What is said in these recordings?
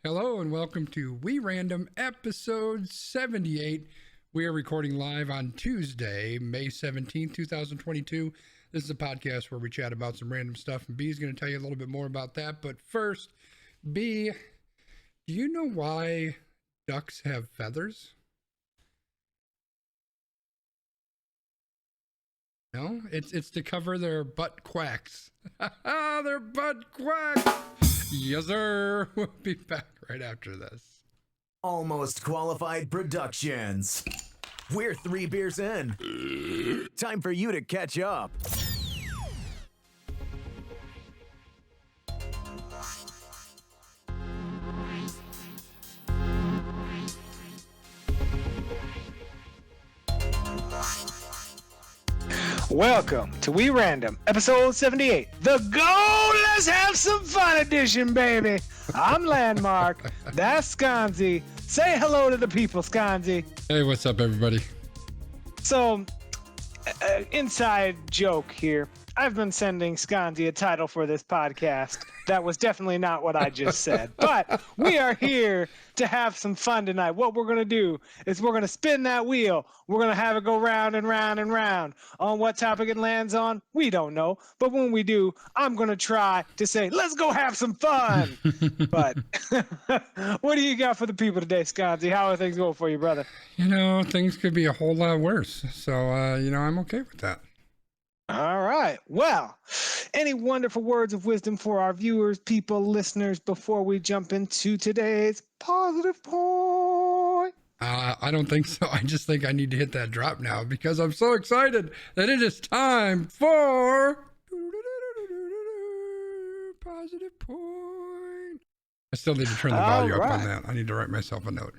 Hello and welcome to We Random episode 78. We are recording live on Tuesday, May 17th, 2022. This is a podcast where we chat about some random stuff, and B is going to tell you a little bit more about that. But first, B, do you know why ducks have feathers? No, it's to cover their butt quacks. Their butt quacks. Yes, sir. We'll be back right after this. Almost Qualified Productions. We're 3 beers in. Time for you to catch up. Welcome to We Random, episode 78, the Go Let's Have Some Fun edition, baby. I'm Landmark. That's Sconzi. Say hello to the people, Sconzi. Hey, what's up, everybody? So, inside joke here. I've been sending Sconzi a title for this podcast. That was definitely not what I just said. But we are here to have some fun tonight. What we're going to do is we're going to spin that wheel. We're going to have it go round and round and round. On what topic it lands on, we don't know. But when we do, I'm going to try to say, let's go have some fun. But what do you got for the people today, Sconzi? How are things going for you, brother? You know, things could be a whole lot worse. So, I'm okay with that. All right. Well, any wonderful words of wisdom for our viewers, people, listeners, before we jump into today's positive point? I don't think so. I just think I need to hit that drop now because I'm so excited that it is time for positive point. I still need to turn the volume up on that. I need to write myself a note.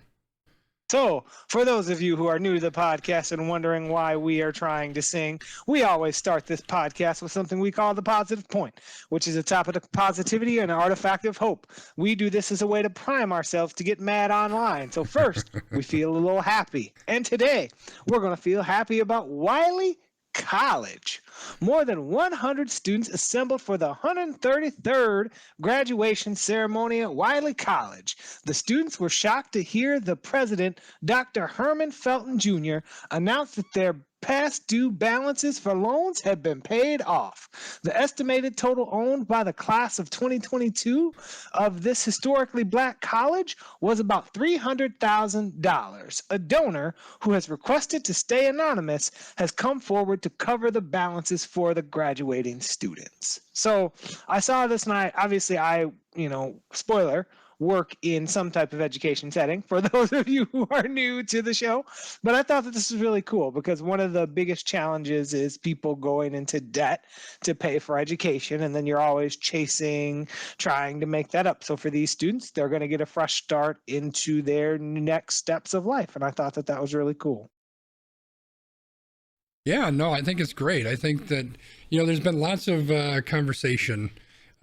So, for those of you who are new to the podcast and wondering why we are trying to sing, we always start this podcast with something we call the positive point, which is a topic of positivity and an artifact of hope. We do this as a way to prime ourselves to get mad online. So first, we feel a little happy. And today, we're going to feel happy about Wiley College. More than 100 students assembled for the 133rd graduation ceremony at Wiley College. The students were shocked to hear the president, Dr. Herman Felton Jr., announce that their past due balances for loans had been paid off. The estimated total owned by the class of 2022 of this historically black college was about $300,000. A donor who has requested to stay anonymous has come forward to cover the balances for the graduating students. So I saw this night, obviously spoiler, work in some type of education setting for those of you who are new to the show. But I thought that this was really cool because one of the biggest challenges is people going into debt to pay for education. And then you're always trying to make that up. So for these students, they're going to get a fresh start into their next steps of life. And I thought that that was really cool. Yeah, no, I think it's great. I think that, there's been lots of conversation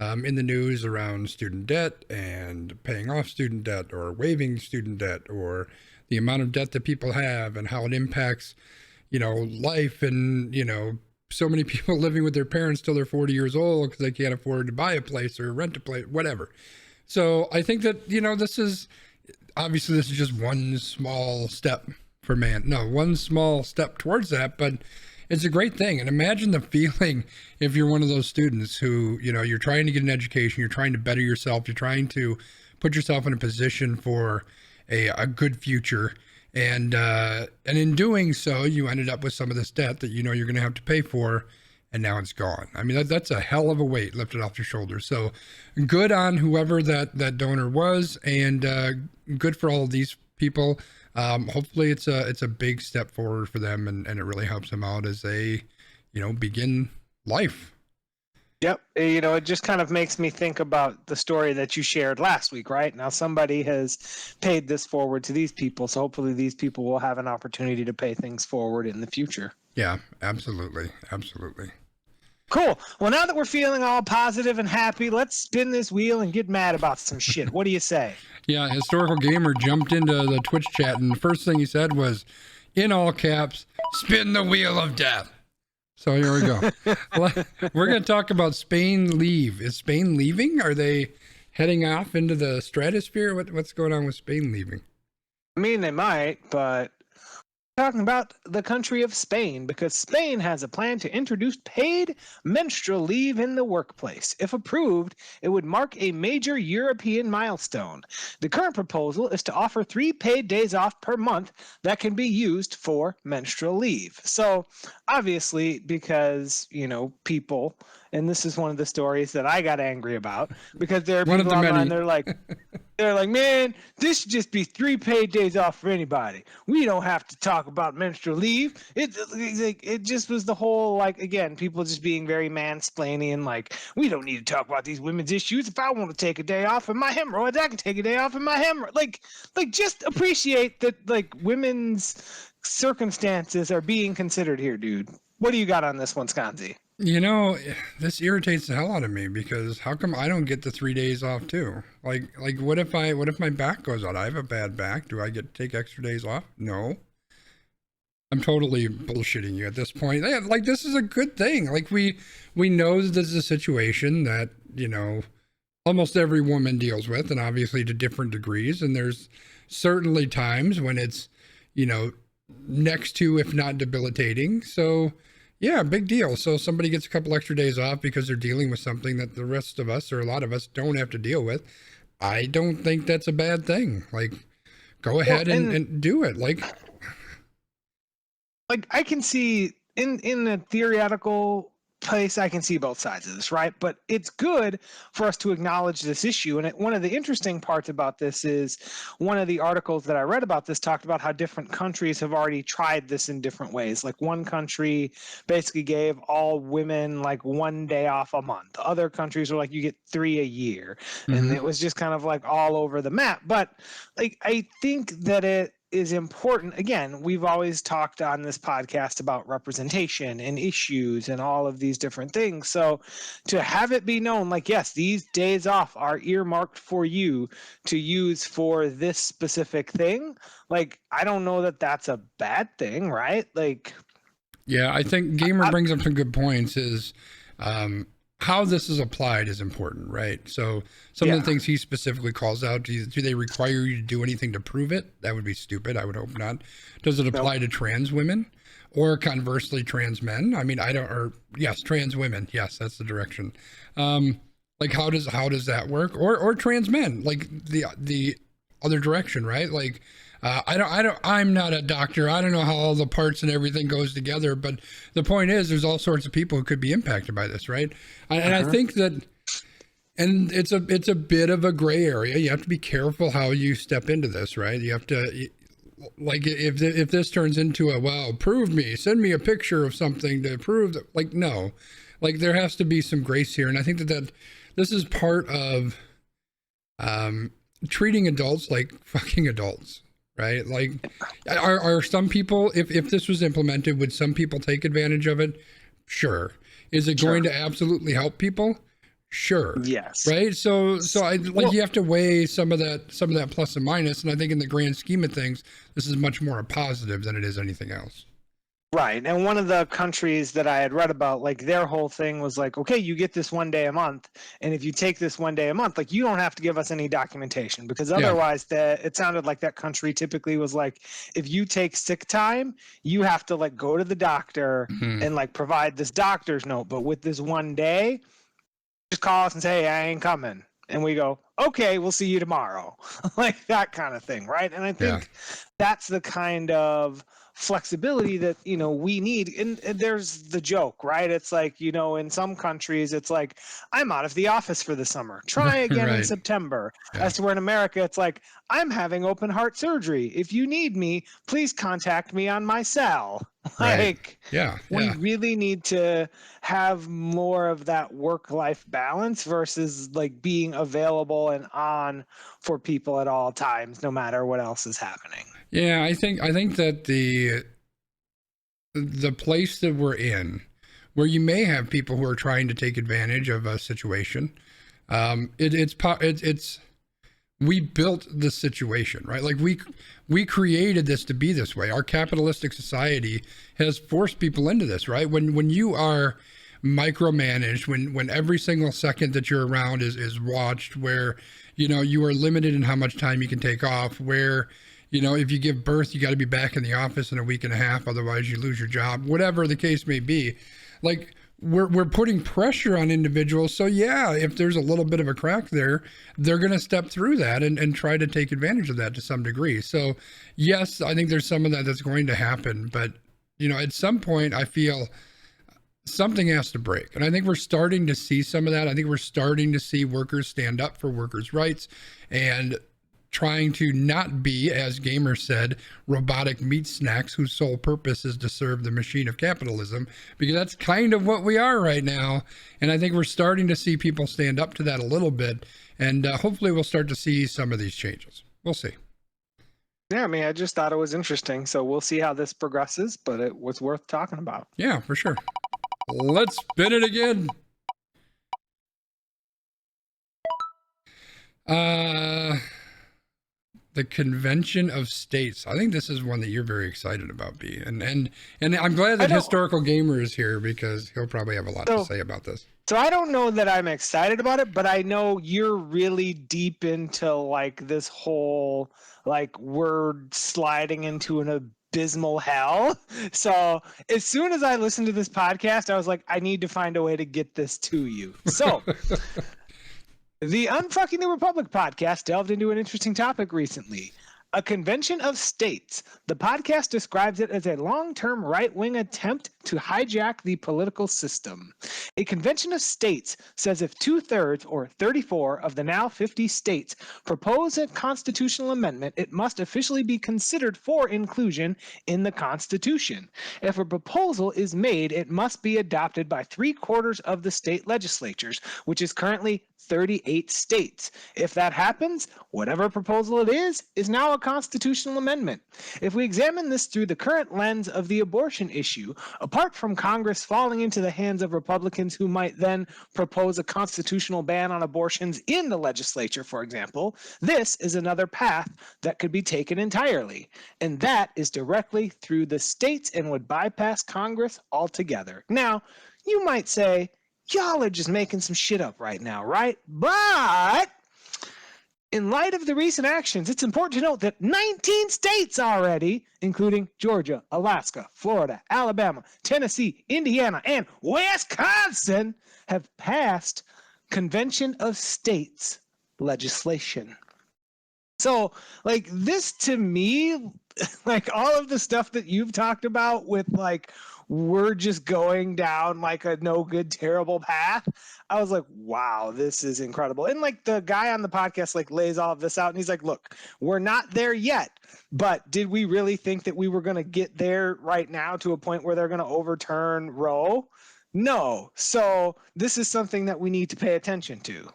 in the news around student debt and paying off student debt or waiving student debt or the amount of debt that people have and how it impacts, life and, so many people living with their parents till they're 40 years old because they can't afford to buy a place or rent a place, whatever. So I think that, this is just one small step for man. No, one small step towards that, but it's a great thing. And imagine the feeling if you're one of those students who, you're trying to get an education, you're trying to better yourself, you're trying to put yourself in a position for a good future. And in doing so, you ended up with some of this debt that you're going to have to pay for, and now it's gone. I mean, that's a hell of a weight lifted off your shoulders. So good on whoever that donor was, and good for all of these people. Hopefully it's a big step forward for them, and it really helps them out as they, begin life. Yep. It just kind of makes me think about the story that you shared last week, right? Now somebody has paid this forward to these people. So hopefully these people will have an opportunity to pay things forward in the future. Yeah, absolutely. Absolutely. Cool. Well, now that we're feeling all positive and happy, let's spin this wheel and get mad about some shit. What do you say? Yeah, Historical Gamer jumped into the Twitch chat, and the first thing he said was, in all caps, spin the wheel of death. So here we go. We're going to talk about Spain leave. Is Spain leaving? Are they heading off into the stratosphere? What's going on with Spain leaving? I mean, they might, but talking about the country of Spain, because Spain has a plan to introduce paid menstrual leave in the workplace. If approved, it would mark a major European milestone. The current proposal is to offer 3 paid days off per month that can be used for menstrual leave. So obviously, because, people, and this is one of the stories that I got angry about, because there are people online, they're like, man, this should just be 3 paid days off for anybody. We don't have to talk about menstrual leave. It just was the whole, again, people just being very mansplaining, we don't need to talk about these women's issues. If I want to take a day off in my hemorrhoids, I can take a day off in my hemorrhoids. Just appreciate that, women's circumstances are being considered here, dude. What do you got on this one, Sconzi? This irritates the hell out of me, because how come I don't get the 3 days off too? What if my back goes out? I have a bad back. Do I get to take extra days off? No. I'm totally bullshitting you at this point. This is a good thing. We know that this is a situation that, almost every woman deals with, and obviously to different degrees. And there's certainly times when it's, next to, if not debilitating. So yeah, big deal. So somebody gets a couple extra days off because they're dealing with something that the rest of us, or a lot of us, don't have to deal with. I don't think that's a bad thing. Go ahead and do it. I can see in the theoretical place, I can see both sides of this, right? But it's good for us to acknowledge this issue. And one of the interesting parts about this is one of the articles that I read about this talked about how different countries have already tried this in different ways. One country basically gave all women 1 day off a month. Other countries were you get 3 a year. Mm-hmm. And it was just kind of all over the map. But I think that it is important. Again, we've always talked on this podcast about representation and issues and all of these different things. So to have it be known, yes, these days off are earmarked for you to use for this specific thing. I don't know that that's a bad thing, right? Yeah, I think Gamer brings up some good points. Is how this is applied is important, right? So some of the things he specifically calls out, do they require you to do anything to prove it? That would be stupid. I would hope not. Does it apply to trans women, or conversely trans men? I mean, yes, trans women. Yes, that's the direction. How does that work? Or trans men, the other direction, right? I'm not a doctor. I don't know how all the parts and everything goes together, but the point is there's all sorts of people who could be impacted by this, right? And I think that, and it's a bit of a gray area. You have to be careful how you step into this, right? You have to, if this turns into prove me, send me a picture of something to prove that, no, there has to be some grace here. And I think that this is part of treating adults like fucking adults. Right? Are some people, if this was implemented, would some people take advantage of it? Sure. Is it going to absolutely help people? Sure. Yes. Right. So you have to weigh some of that plus and minus. And I think in the grand scheme of things, this is much more a positive than it is anything else. Right. And one of the countries that I had read about, their whole thing was okay, you get this 1 day a month. And if you take this 1 day a month, you don't have to give us any documentation, because otherwise it sounded like that country typically was if you take sick time, you have to go to the doctor and provide this doctor's note. But with this 1 day, just call us and say, hey, I ain't coming. And we go, okay, we'll see you tomorrow. That kind of thing. Right. And I think that's the kind of flexibility that we need. And there's the joke, right? It's in some countries it's I'm out of the office for the summer, try again in September. As to where in America it's I'm having open heart surgery, if you need me, please contact me on my cell. We really need to have more of that work-life balance versus being available and on for people at all times, no matter what else is happening. Yeah, I think that the place that we're in, where you may have people who are trying to take advantage of a situation, it's we built the situation, right? Like we created this to be this way. Our capitalistic society has forced people into this, right? When you are micromanaged, when every single second that you're around is watched, where you are limited in how much time you can take off, where if you give birth, you got to be back in the office in a week and a half, otherwise you lose your job, whatever the case may be. Like we're putting pressure on individuals. So yeah, if there's a little bit of a crack there, they're going to step through that and try to take advantage of that to some degree. So yes, I think there's some of that that's going to happen, but at some point I feel something has to break. And I think we're starting to see some of that. I think we're starting to see workers stand up for workers' rights and trying to not be, as Gamer said, robotic meat snacks whose sole purpose is to serve the machine of capitalism, because that's kind of what we are right now. And I think we're starting to see people stand up to that a little bit, and hopefully we'll start to see some of these changes. We'll see. Yeah, I mean, I just thought it was interesting. So we'll see how this progresses, but it was worth talking about. Yeah, for sure. Let's spin it again. The Convention of States. I think this is one that you're very excited about, B. And I'm glad that Historical Gamer is here, because he'll probably have a lot to say about this. So I don't know that I'm excited about it, but I know you're really deep into like this whole like we're sliding into an abysmal hell. So as soon as I listened to this podcast, I was like, I need to find a way to get this to you. So the Unfucking the Republic podcast delved into an interesting topic recently. A convention of states. The podcast describes it as a long-term right-wing attempt to hijack the political system. A convention of states says if 2/3 or 34 of the now 50 states propose a constitutional amendment, it must officially be considered for inclusion in the Constitution. If a proposal is made, it must be adopted by 3/4 of the state legislatures, which is currently 38 states. If that happens, whatever proposal it is now a constitutional amendment. If we examine this through the current lens of the abortion issue, apart from Congress falling into the hands of Republicans who might then propose a constitutional ban on abortions in the legislature, for example, this is another path that could be taken entirely. And that is directly through the states and would bypass Congress altogether. Now, you might say, y'all are just making some shit up right now, right? But in light of the recent actions, it's important to note that 19 states already, including Georgia, Alaska, Florida, Alabama, Tennessee, Indiana, and Wisconsin, have passed Convention of States legislation. So, like, this to me, like all of the stuff that you've talked about with like we're just going down like a no good terrible path, I was like, wow, this is incredible. And like the guy on the podcast like lays all of this out and he's like, look, we're not there yet, but did we really think that we were going to get there right now to a point where they're going to overturn Roe? No. So this is something that we need to pay attention to.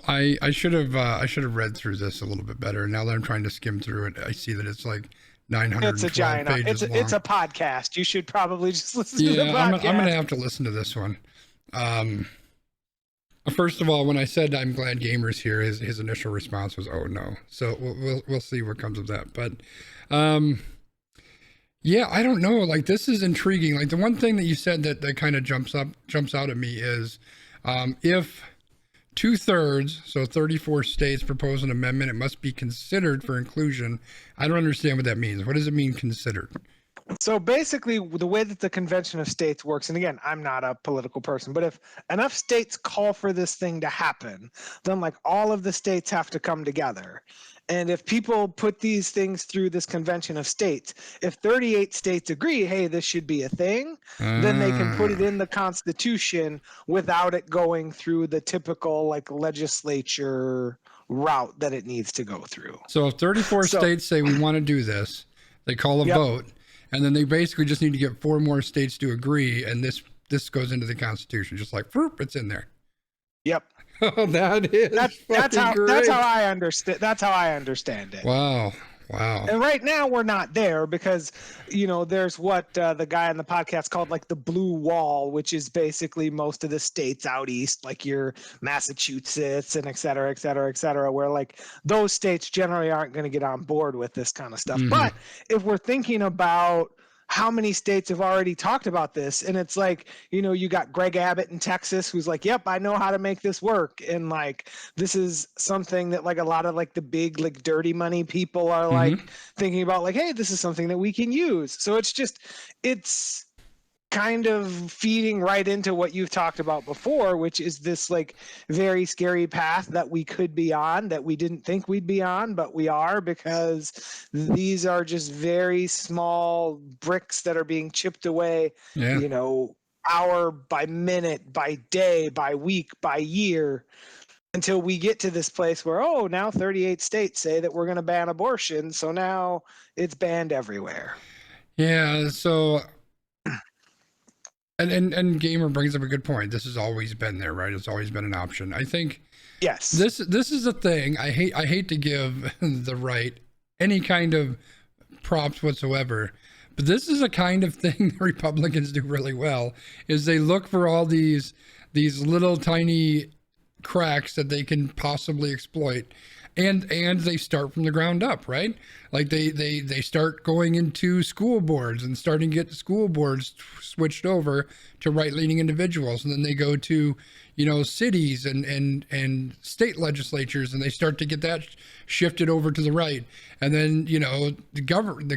I should have read through this a little bit better. Now that I'm trying to skim through it, I see that it's like 912 pages long. It's a podcast. You should probably just listen to the podcast. I'm going to have to listen to this one. First of all, when I said I'm glad Gamer's here, his initial response was, "Oh no." So we'll see what comes of that. But yeah, I don't know. Like this is intriguing. Like the one thing that you said that kind of jumps out at me is if 2/3, so 34 states propose an amendment, it must be considered for inclusion. I don't understand what that means. What does it mean, considered? So basically, the way that the Convention of States works, and again, I'm not a political person, but if enough states call for this thing to happen, then like all of the states have to come together. And if people put these things through this Convention of States, if 38 states agree, hey, this should be a thing, then they can put it in the Constitution without it going through the typical like legislature route that it needs to go through. So if 34 states say we want to do this, they call a vote, and then they basically just need to get 4 more states to agree, and this goes into the Constitution, just like, whoop, it's in there. Yep. Oh, that's how I understand. That's how I understand it. Wow. Wow. And right now we're not there because, there's what the guy on the podcast called like the blue wall, which is basically most of the states out east, like your Massachusetts and et cetera, et cetera, et cetera, where like those states generally aren't going to get on board with this kind of stuff. But if we're thinking about how many states have already talked about this, and it's like, you got Greg Abbott in Texas who's like, yep, I know how to make this work, and like this is something that like a lot of like the big like dirty money people are like thinking about, like, hey, this is something that we can use. So it's kind of feeding right into what you've talked about before, which is this like very scary path that we could be on, that we didn't think we'd be on, but we are, because these are just very small bricks that are being chipped away, hour by minute, by day, by week, by year, until we get to this place where, now 38 states say that we're going to ban abortion. So now it's banned everywhere. Yeah. So, And Gamer brings up a good point. This has always been there, right? It's always been an option. I think yes. This is a thing. I hate to give the right any kind of props whatsoever, but this is a kind of thing the Republicans do really well, is they look for all these little tiny cracks that they can possibly exploit. And they start from the ground up, right? Like they start going into school boards and starting to get school boards switched over to right-leaning individuals, and then they go to cities and state legislatures, and they start to get that shifted over to the right. And then the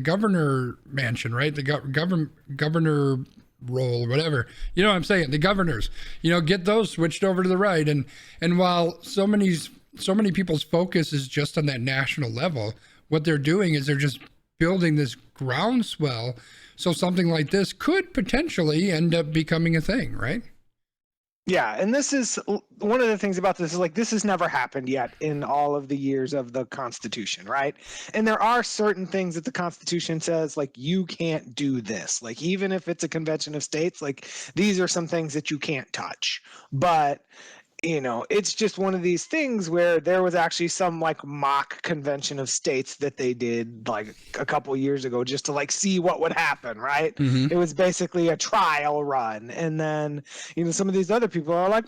governor mansion, right? The governor role, whatever, what I'm saying, the governors, get those switched over to the right. And while so many people's focus is just on that national level, what they're doing is they're just building this groundswell, so something like this could potentially end up becoming a thing, right? Yeah, and this is one of the things about this, is like this has never happened yet in all of the years of the Constitution, right? And there are certain things that the Constitution says, like, you can't do this. Like, even if it's a convention of states, like, these are some things that you can't touch. But it's just one of these things where there was actually some like mock convention of states that they did like a couple years ago just to like see what would happen, right? It was basically a trial run. And then, some of these other people are like,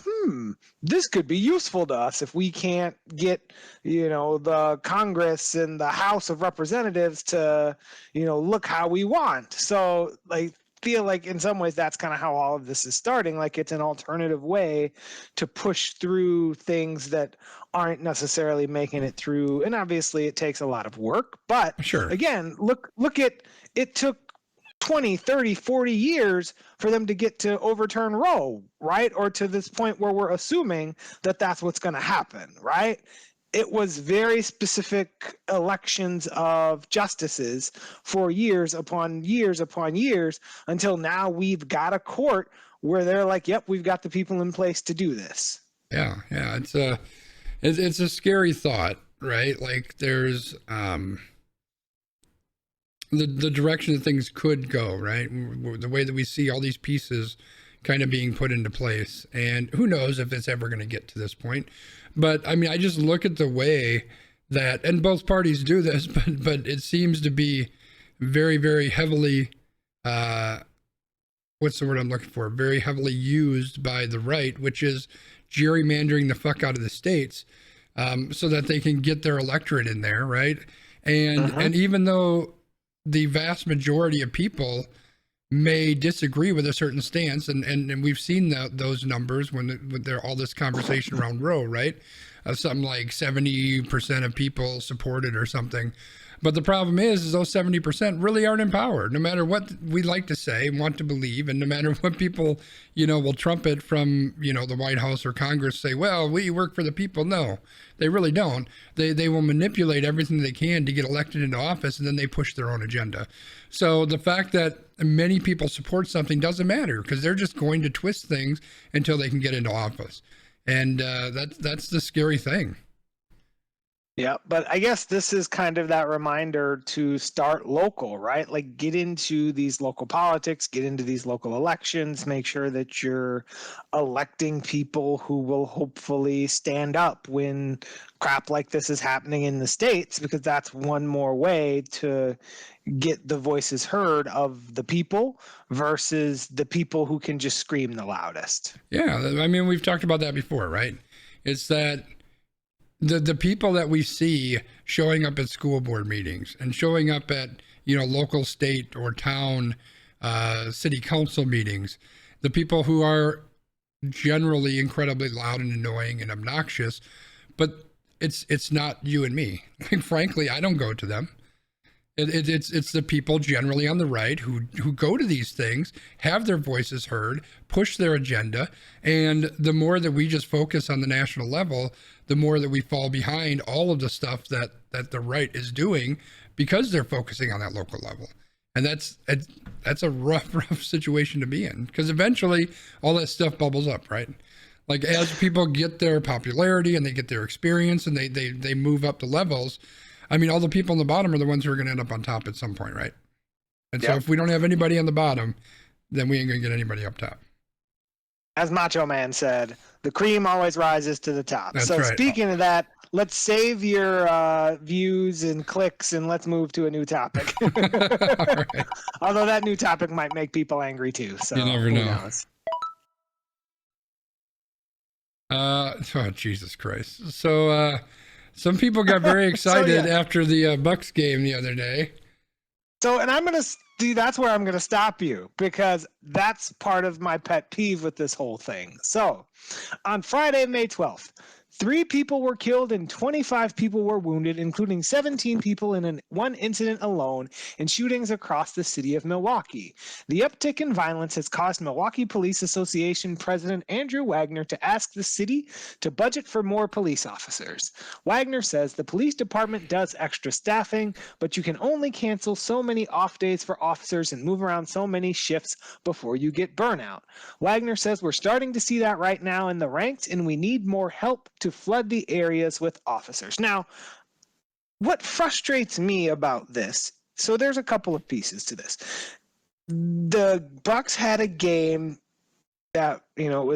this could be useful to us if we can't get, the Congress and the House of Representatives to, look how we want. So like, feel like in some ways that's kind of how all of this is starting. Like it's an alternative way to push through things that aren't necessarily making it through. And obviously it takes a lot of work, but sure, again, look at it took 20, 30, 40 years for them to get to overturn Roe, right? Or to this point where we're assuming that that's what's going to happen, right? It was very specific elections of justices for years upon years upon years, until now we've got a court where they're like, yep, we've got the people in place to do this. Yeah. It's a scary thought, right? Like there's the direction that things could go, right? The way that we see all these pieces kind of being put into place, and who knows if it's ever going to get to this point. But I mean, I just look at the way that, and both parties do this, but it seems to be very, very heavily, what's the word I'm looking for? Very heavily used by the right, which is gerrymandering the fuck out of the states, so that they can get their electorate in there, right? And even though the vast majority of people may disagree with a certain stance, and we've seen those numbers when there all this conversation around Roe, right? Something like 70% of people support it or something. But the problem is those 70% really aren't in power, no matter what we like to say and want to believe, and no matter what people, will trumpet from, the White House or Congress, say, well, we work for the people. No, they really don't. They will manipulate everything they can to get elected into office, and then they push their own agenda. So the fact that many people support something doesn't matter, because they're just going to twist things until they can get into office. And that's the scary thing. Yeah, but I guess this is kind of that reminder to start local, right? Like get into these local politics, get into these local elections, make sure that you're electing people who will hopefully stand up when crap like this is happening in the states, because that's one more way to get the voices heard of the people versus the people who can just scream the loudest. Yeah, I mean, we've talked about that before, right? It's that the people that we see showing up at school board meetings and showing up at, you know, local, state, or town city council meetings, the people who are generally incredibly loud and annoying and obnoxious, but it's not you and me. Like, frankly, I don't go to them. It's the people generally on the right who go to these things, have their voices heard, push their agenda, and the more that we just focus on the national level, the more that we fall behind all of the stuff that the right is doing because they're focusing on that local level. And that's a rough situation to be in, because eventually all that stuff bubbles up, right? Like, as people get their popularity and they get their experience and they move up the levels, I mean, all the people on the bottom are the ones who are going to end up on top at some point, right? And so if we don't have anybody on the bottom, then we ain't going to get anybody up top. As Macho Man said, the cream always rises to the top. That's so right. Speaking of that, let's save your views and clicks and let's move to a new topic. Right. Although that new topic might make people angry too. So You never who know. knows? Oh, Jesus Christ. So some people got very excited after the Bucks game the other day. So, and I'm going to see, that's where I'm going to stop you, because that's part of my pet peeve with this whole thing. So, on Friday, May 12th, 3 people were killed and 25 people were wounded, including 17 people in one incident alone in shootings across the city of Milwaukee. The uptick in violence has caused Milwaukee Police Association President Andrew Wagner to ask the city to budget for more police officers. Wagner says the police department does extra staffing, but you can only cancel so many off days for officers and move around so many shifts before you get burnout. Wagner says we're starting to see that right now in the ranks, and we need more help to flood the areas with officers. Now, what frustrates me about this, so there's a couple of pieces to this. The Bucks had a game that, you know,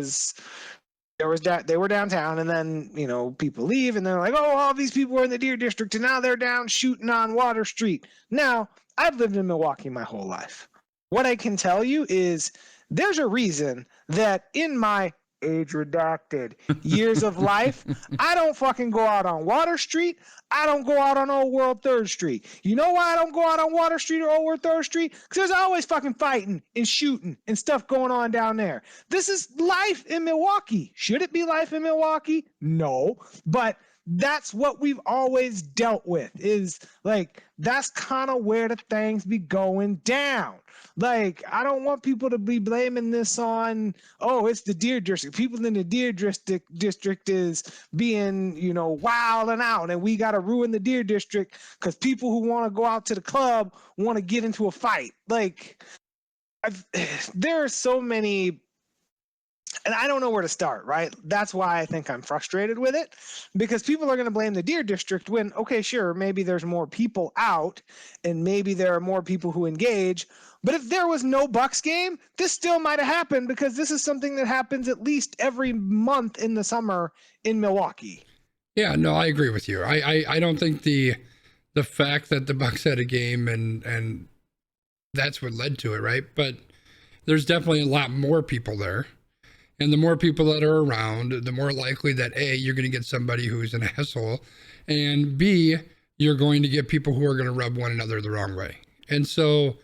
they were downtown, and then, you know, people leave and they're like, oh, all these people were in the Deer District and now they're down shooting on Water Street. Now, I've lived in Milwaukee my whole life. What I can tell you is there's a reason that in my age redacted years of life, I don't fucking go out on Water Street. I don't go out on Old World 3rd Street. You know why I don't go out on Water Street or Old World 3rd Street? Because there's always fucking fighting and shooting and stuff going on down there. This is life in Milwaukee. Should it be life in Milwaukee? No. But that's what we've always dealt with, is like, that's kind of where the things be going down. Like, I don't want people to be blaming this on, oh, it's the Deer District. People in the Deer District is being, you know, wild and out, and we got to ruin the Deer District because people who want to go out to the club want to get into a fight. Like, there are so many, and I don't know where to start, right? That's why I think I'm frustrated with it, because people are going to blame the Deer District when, okay, sure, maybe there's more people out and maybe there are more people who engage. But if there was no Bucks game, this still might have happened, because this is something that happens at least every month in the summer in Milwaukee. Yeah, no, I agree with you. I don't think the fact that the Bucks had a game and that's what led to it, right? But there's definitely a lot more people there. And the more people that are around, the more likely that A, you're going to get somebody who's an asshole, and B, you're going to get people who are going to rub one another the wrong way. And so,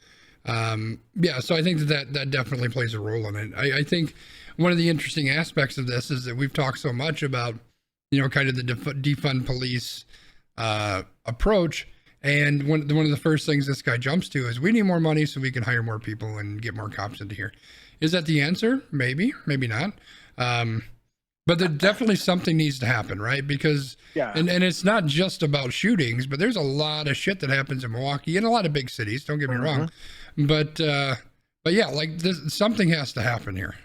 so I think that definitely plays a role in it. I think one of the interesting aspects of this is that we've talked so much about, you know, kind of the defund police approach. And one of the first things this guy jumps to is we need more money so we can hire more people and get more cops into here. Is that the answer? Maybe, maybe not. But there definitely something needs to happen, right? Because, and it's not just about shootings, but there's a lot of shit that happens in Milwaukee and a lot of big cities, don't get me wrong. But yeah, like something has to happen here.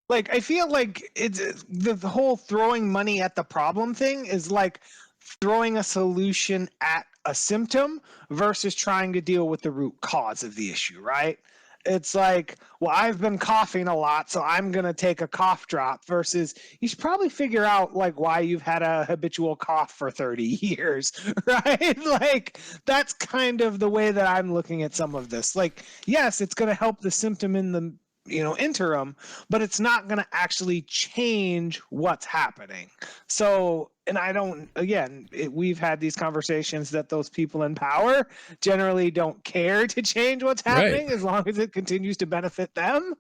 Like, I feel like it's the whole throwing money at the problem thing is like, throwing a solution at a symptom versus trying to deal with the root cause of the issue, right? It's like, well, I've been coughing a lot, so I'm going to take a cough drop versus you should probably figure out like why you've had a habitual cough for 30 years, right? Like that's kind of the way that I'm looking at some of this. Like, yes, it's going to help the symptom in the interim, but it's not going to actually change what's happening. So, and I don't, again, we've had these conversations that those people in power generally don't care to change what's happening as long as it continues to benefit them.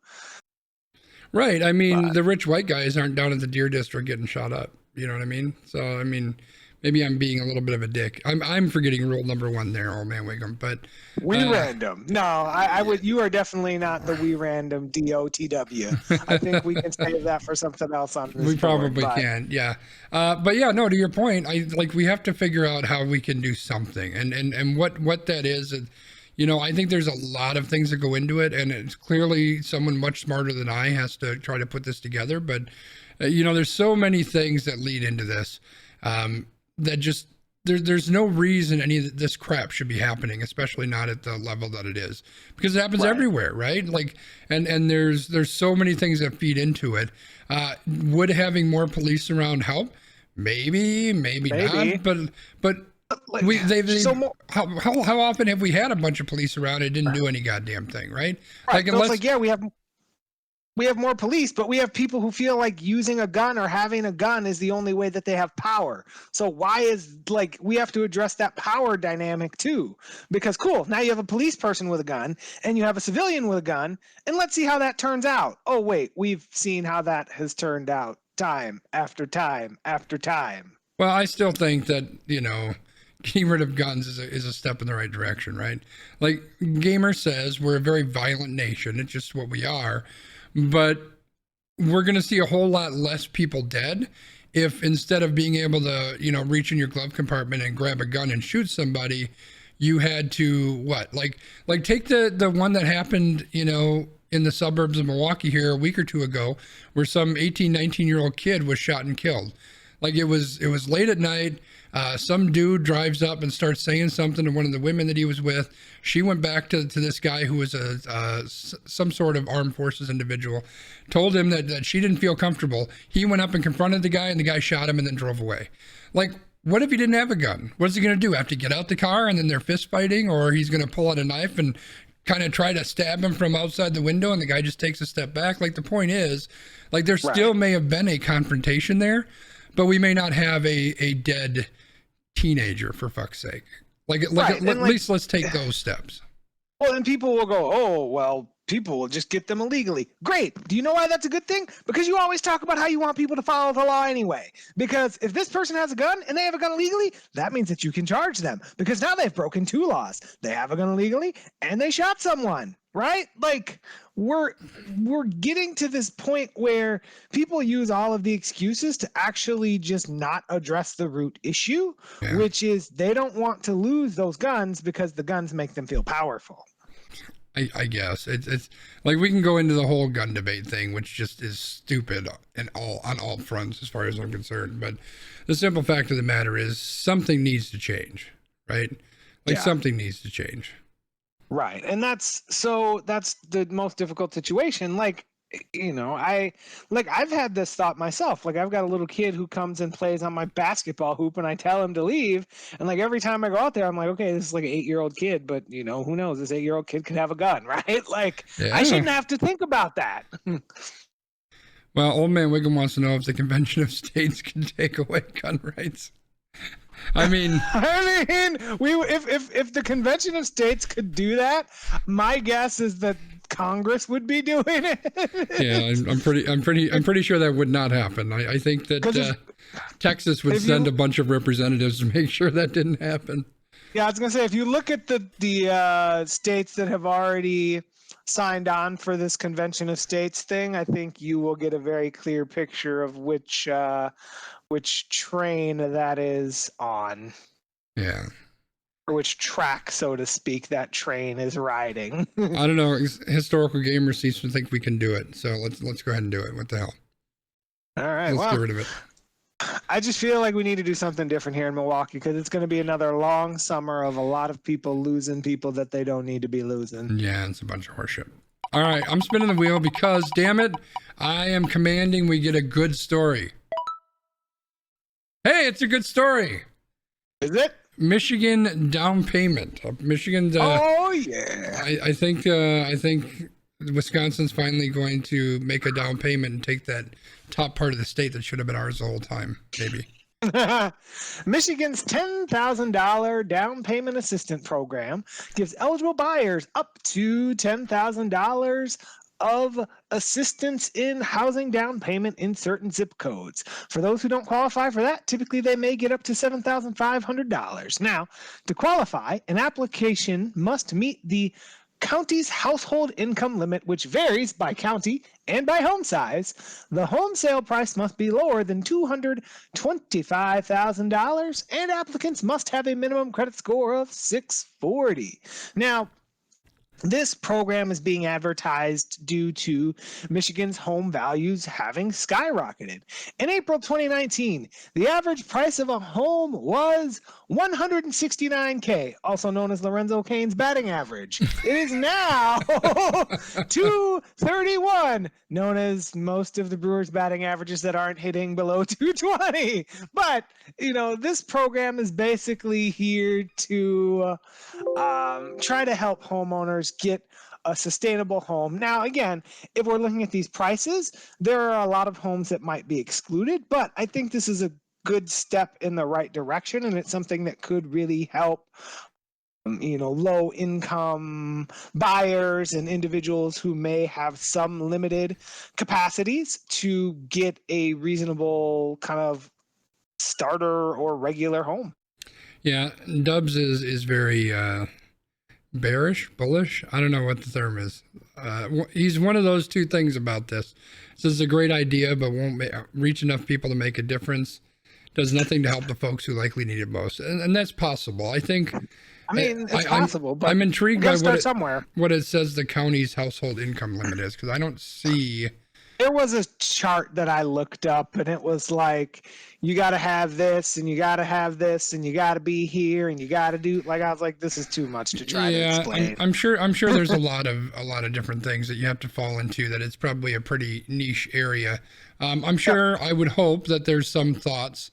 Right. I mean, the rich white guys aren't down at the Deer District getting shot up. You know what I mean? So, I mean, maybe I'm being a little bit of a dick. I'm forgetting rule number 1 there, old man Wiggum. But we random. No, I would. You are definitely not the we random DOTW. I think we can save that for something else on this. We probably can. Yeah. But yeah, no. To your point, we have to figure out how we can do something, and what that is. I think there's a lot of things that go into it, and it's clearly someone much smarter than I has to try to put this together. But there's so many things that lead into this. That just there's no reason any of this crap should be happening, especially not at the level that it is, because it happens everywhere, right? Like, and there's so many things that feed into it. Would having more police around help? Maybe not. But how often have we had a bunch of police around? It didn't do any goddamn thing, right? Like, unless, we have more police, but we have people who feel like using a gun or having a gun is the only way that they have power. So why is we have to address that power dynamic too? Because cool, now you have a police person with a gun and you have a civilian with a gun, and let's see how that turns out. Oh wait, we've seen how that has turned out time after time after time. Well, I still think that, getting rid of guns is a step in the right direction, right? Like Gamer says, we're a very violent nation. It's just what we are. But we're going to see a whole lot less people dead if instead of being able to, reach in your glove compartment and grab a gun and shoot somebody, you had to take the one that happened, in the suburbs of Milwaukee here a week or two ago, where some 18, 19-year-old kid was shot and killed. Like it was late at night. Some dude drives up and starts saying something to one of the women that he was with. She went back to this guy who was some sort of armed forces individual, told him that she didn't feel comfortable. He went up and confronted the guy, and the guy shot him and then drove away. Like, what if he didn't have a gun? What is he going to do? Have to get out the car and then they're fist fighting, or he's going to pull out a knife and kind of try to stab him from outside the window and the guy just takes a step back? Like, the point is, there still may have been a confrontation there, but we may not have a dead teenager, for fuck's sake. At least let's take those steps. Well, and people will go, oh, well, people will just get them illegally. Great. Do you know why that's a good thing? Because you always talk about how you want people to follow the law anyway. Because if this person has a gun and they have a gun illegally, that means that you can charge them. Because now they've broken 2 laws. They have a gun illegally and they shot someone, right? Like, we're getting to this point where people use all of the excuses to actually just not address the root issue, which is they don't want to lose those guns because the guns make them feel powerful. I guess it's like we can go into the whole gun debate thing, which just is stupid on all fronts as far as I'm concerned. But the simple fact of the matter is something needs to change, right? Something needs to change. Right. And that's the most difficult situation. I've had this thought myself. I've got a little kid who comes and plays on my basketball hoop and I tell him to leave. And every time I go out there, I'm like, okay, this is an 8-year-old kid, but who knows? This 8-year-old kid could have a gun, right? I shouldn't have to think about that. Well, old man Wiggum wants to know if the Convention of States can take away gun rights. I mean, if the Convention of States could do that, my guess is that Congress would be doing it. Yeah, I'm pretty sure that would not happen. I think that Texas would send a bunch of representatives to make sure that didn't happen. Yeah, I was gonna say, if you look at the states that have already signed on for this Convention of States thing, I think you will get a very clear picture of which train that is on. Yeah. Or which track, so to speak, that train is riding. I don't know. Historical Gamer seems to think we can do it, so let's go ahead and do it. What the hell? All right, let's get rid of it. I just feel like we need to do something different here in Milwaukee because it's going to be another long summer of a lot of people losing people that they don't need to be losing. Yeah, it's a bunch of horseshit. All right, I'm spinning the wheel because, damn it, I am commanding we get a good story. Hey, it's a good story. Is it? Michigan down payment. Michigan. Oh yeah. I think Wisconsin's finally going to make a down payment and take that top part of the state that should have been ours the whole time. Maybe. Michigan's $10,000 down payment assistance program gives eligible buyers up to $10,000 of assistance in housing down payment in certain zip codes. For those who don't qualify for that, typically they may get up to $7,500. Now, to qualify, an application must meet the county's household income limit, which varies by county and by home size. The home sale price must be lower than $225,000, and applicants must have a minimum credit score of 640. Now, this program is being advertised due to Michigan's home values having skyrocketed. In April 2019, the average price of a home was $169K, also known as Lorenzo Cain's batting average. It is now $231, known as most of the Brewers' batting averages that aren't hitting below $220. But, this program is basically here to try to help homeowners get a sustainable home. Now, again, if we're looking at these prices, there are a lot of homes that might be excluded, but I think this is a good step in the right direction, and it's something that could really help low income buyers and individuals who may have some limited capacities to get a reasonable kind of starter or regular home. Yeah, Dubs is very bullish. I don't know what the term is. He's one of those two things about this. This is a great idea, but won't reach enough people to make a difference. Does nothing to help the folks who likely need it most, and that's possible. I think. It's possible, but I'm intrigued by what it says the county's household income limit is, because I don't see. There was a chart that I looked up, and it was like, you got to have this, and you got to have this, and you got to be here, and you got to do. Like, I was like, this is too much to try to explain. I'm sure there's a lot of different things that you have to fall into. That it's probably a pretty niche area. I'm sure. I would hope that there's some thoughts.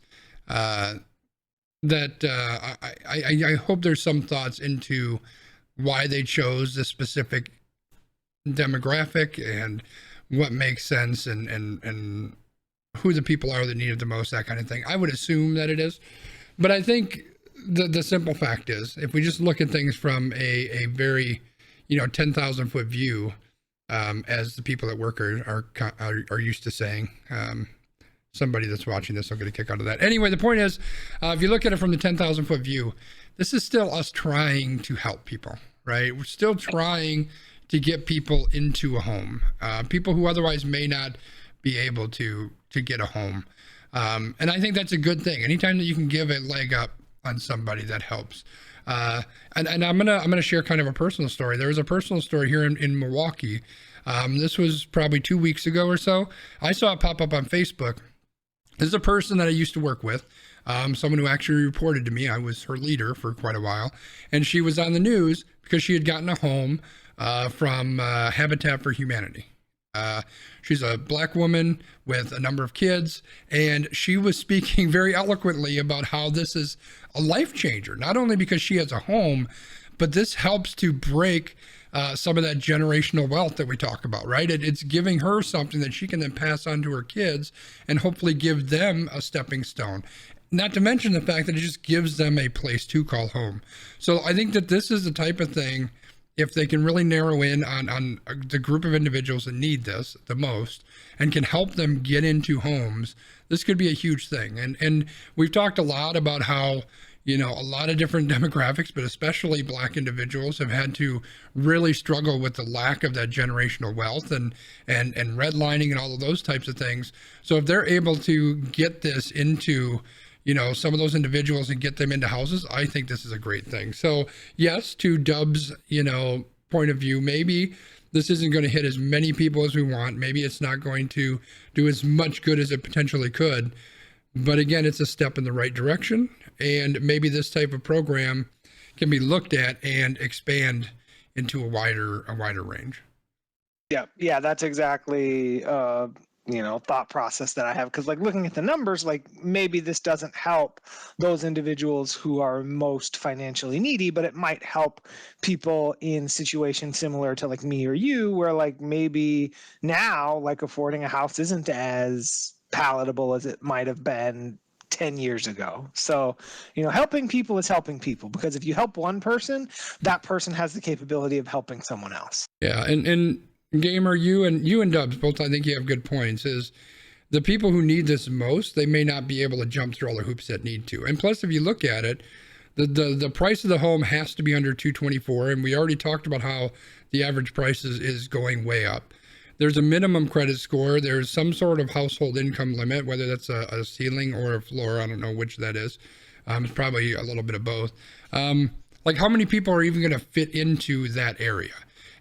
I hope there's some thoughts into why they chose this specific demographic and what makes sense and who the people are that need it the most, that kind of thing. I would assume that it is, but I think the simple fact is, if we just look at things from a very 10,000 foot view, as the people at work are used to saying. Somebody that's watching this will get a kick out of that. Anyway, the point is, if you look at it from the 10,000 foot view, this is still us trying to help people, right? We're still trying to get people into a home, people who otherwise may not be able to get a home. And I think that's a good thing. Anytime that you can give a leg up on somebody, that helps. And I'm gonna share kind of a personal story. There was a personal story here in Milwaukee. This was probably 2 weeks ago or so. I saw it pop up on Facebook. This is a person that I used to work with, someone who actually reported to me. I was her leader for quite a while, and she was on the news because she had gotten a home from Habitat for Humanity. She's a black woman with a number of kids, and she was speaking very eloquently about how this is a life changer, not only because she has a home, but this helps to break some of that generational wealth that we talk about, right? It's giving her something that she can then pass on to her kids and hopefully give them a stepping stone. Not to mention the fact that it just gives them a place to call home. So I think that this is the type of thing, if they can really narrow in on the group of individuals that need this the most and can help them get into homes, this could be a huge thing. And we've talked a lot about how, a lot of different demographics, but especially black individuals, have had to really struggle with the lack of that generational wealth and redlining and all of those types of things. So if they're able to get this into, some of those individuals and get them into houses, I think this is a great thing. So yes, to Dub's, point of view, maybe this isn't going to hit as many people as we want. Maybe it's not going to do as much good as it potentially could. But again, it's a step in the right direction, and maybe this type of program can be looked at and expand into a wider range. Yeah, that's exactly thought process that I have, because like looking at the numbers, like maybe this doesn't help those individuals who are most financially needy, but it might help people in situations similar to like me or you, where like maybe now like affording a house isn't as palatable as it might have been 10 years ago. So, helping people is helping people, because if you help one person, that person has the capability of helping someone else. Yeah, and Gamer, you and Dubs both, I think you have good points. Is the people who need this most, they may not be able to jump through all the hoops that need to. And plus, if you look at it, the price of the home has to be under 224, and we already talked about how the average price is going way up. There's a minimum credit score. There's some sort of household income limit, whether that's a ceiling or a floor. I don't know which that is. It's probably a little bit of both. Like how many people are even going to fit into that area?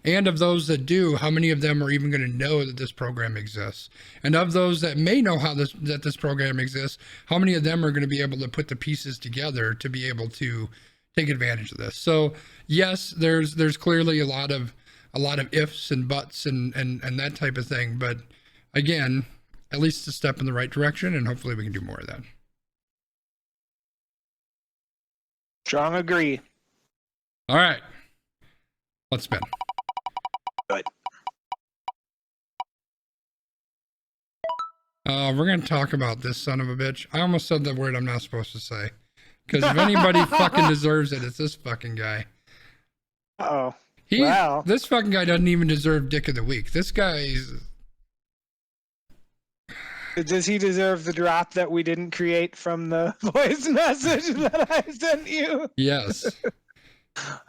And of those that do, how many of them are even going to know that this program exists? And of those that may know that this program exists, how many of them are going to be able to put the pieces together to be able to take advantage of this? So yes, there's clearly a lot of ifs and buts and that type of thing. But again, at least it's a step in the right direction, and hopefully we can do more of that. Strong agree. All right, let's spin. Good. We're going to talk about this son of a bitch. I almost said the word I'm not supposed to say. Because if anybody fucking deserves it, it's this fucking guy. Uh-oh. Wow. This fucking guy doesn't even deserve Dick of the Week. This guy's... Does he deserve the drop that we didn't create from the voice message that I sent you? Yes.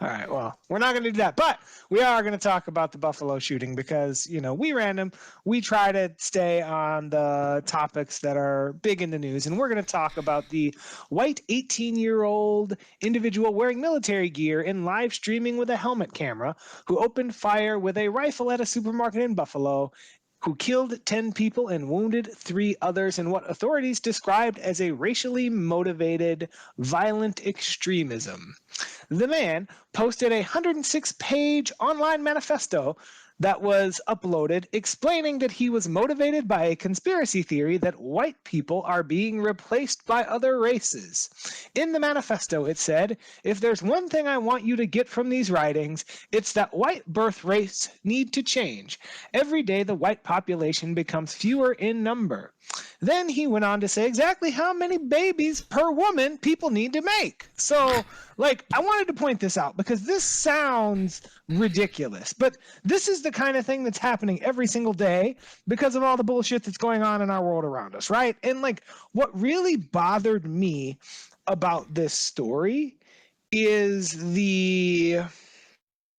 All right, well, we're not going to do that, but we are going to talk about the Buffalo shooting because, we try to stay on the topics that are big in the news, and we're going to talk about the white 18-year-old individual wearing military gear and live streaming with a helmet camera who opened fire with a rifle at a supermarket in Buffalo, who killed 10 people and wounded 3 others in what authorities described as a racially motivated violent extremism. The man posted a 106-page online manifesto that was uploaded explaining that he was motivated by a conspiracy theory that white people are being replaced by other races. In the manifesto, it said, "If there's one thing I want you to get from these writings, it's that white birth rates need to change. Every day the white population becomes fewer in number." Then he went on to say exactly how many babies per woman people need to make. So, I wanted to point this out because this sounds ridiculous, but this is the kind of thing that's happening every single day because of all the bullshit that's going on in our world around us, right? And what really bothered me about this story is the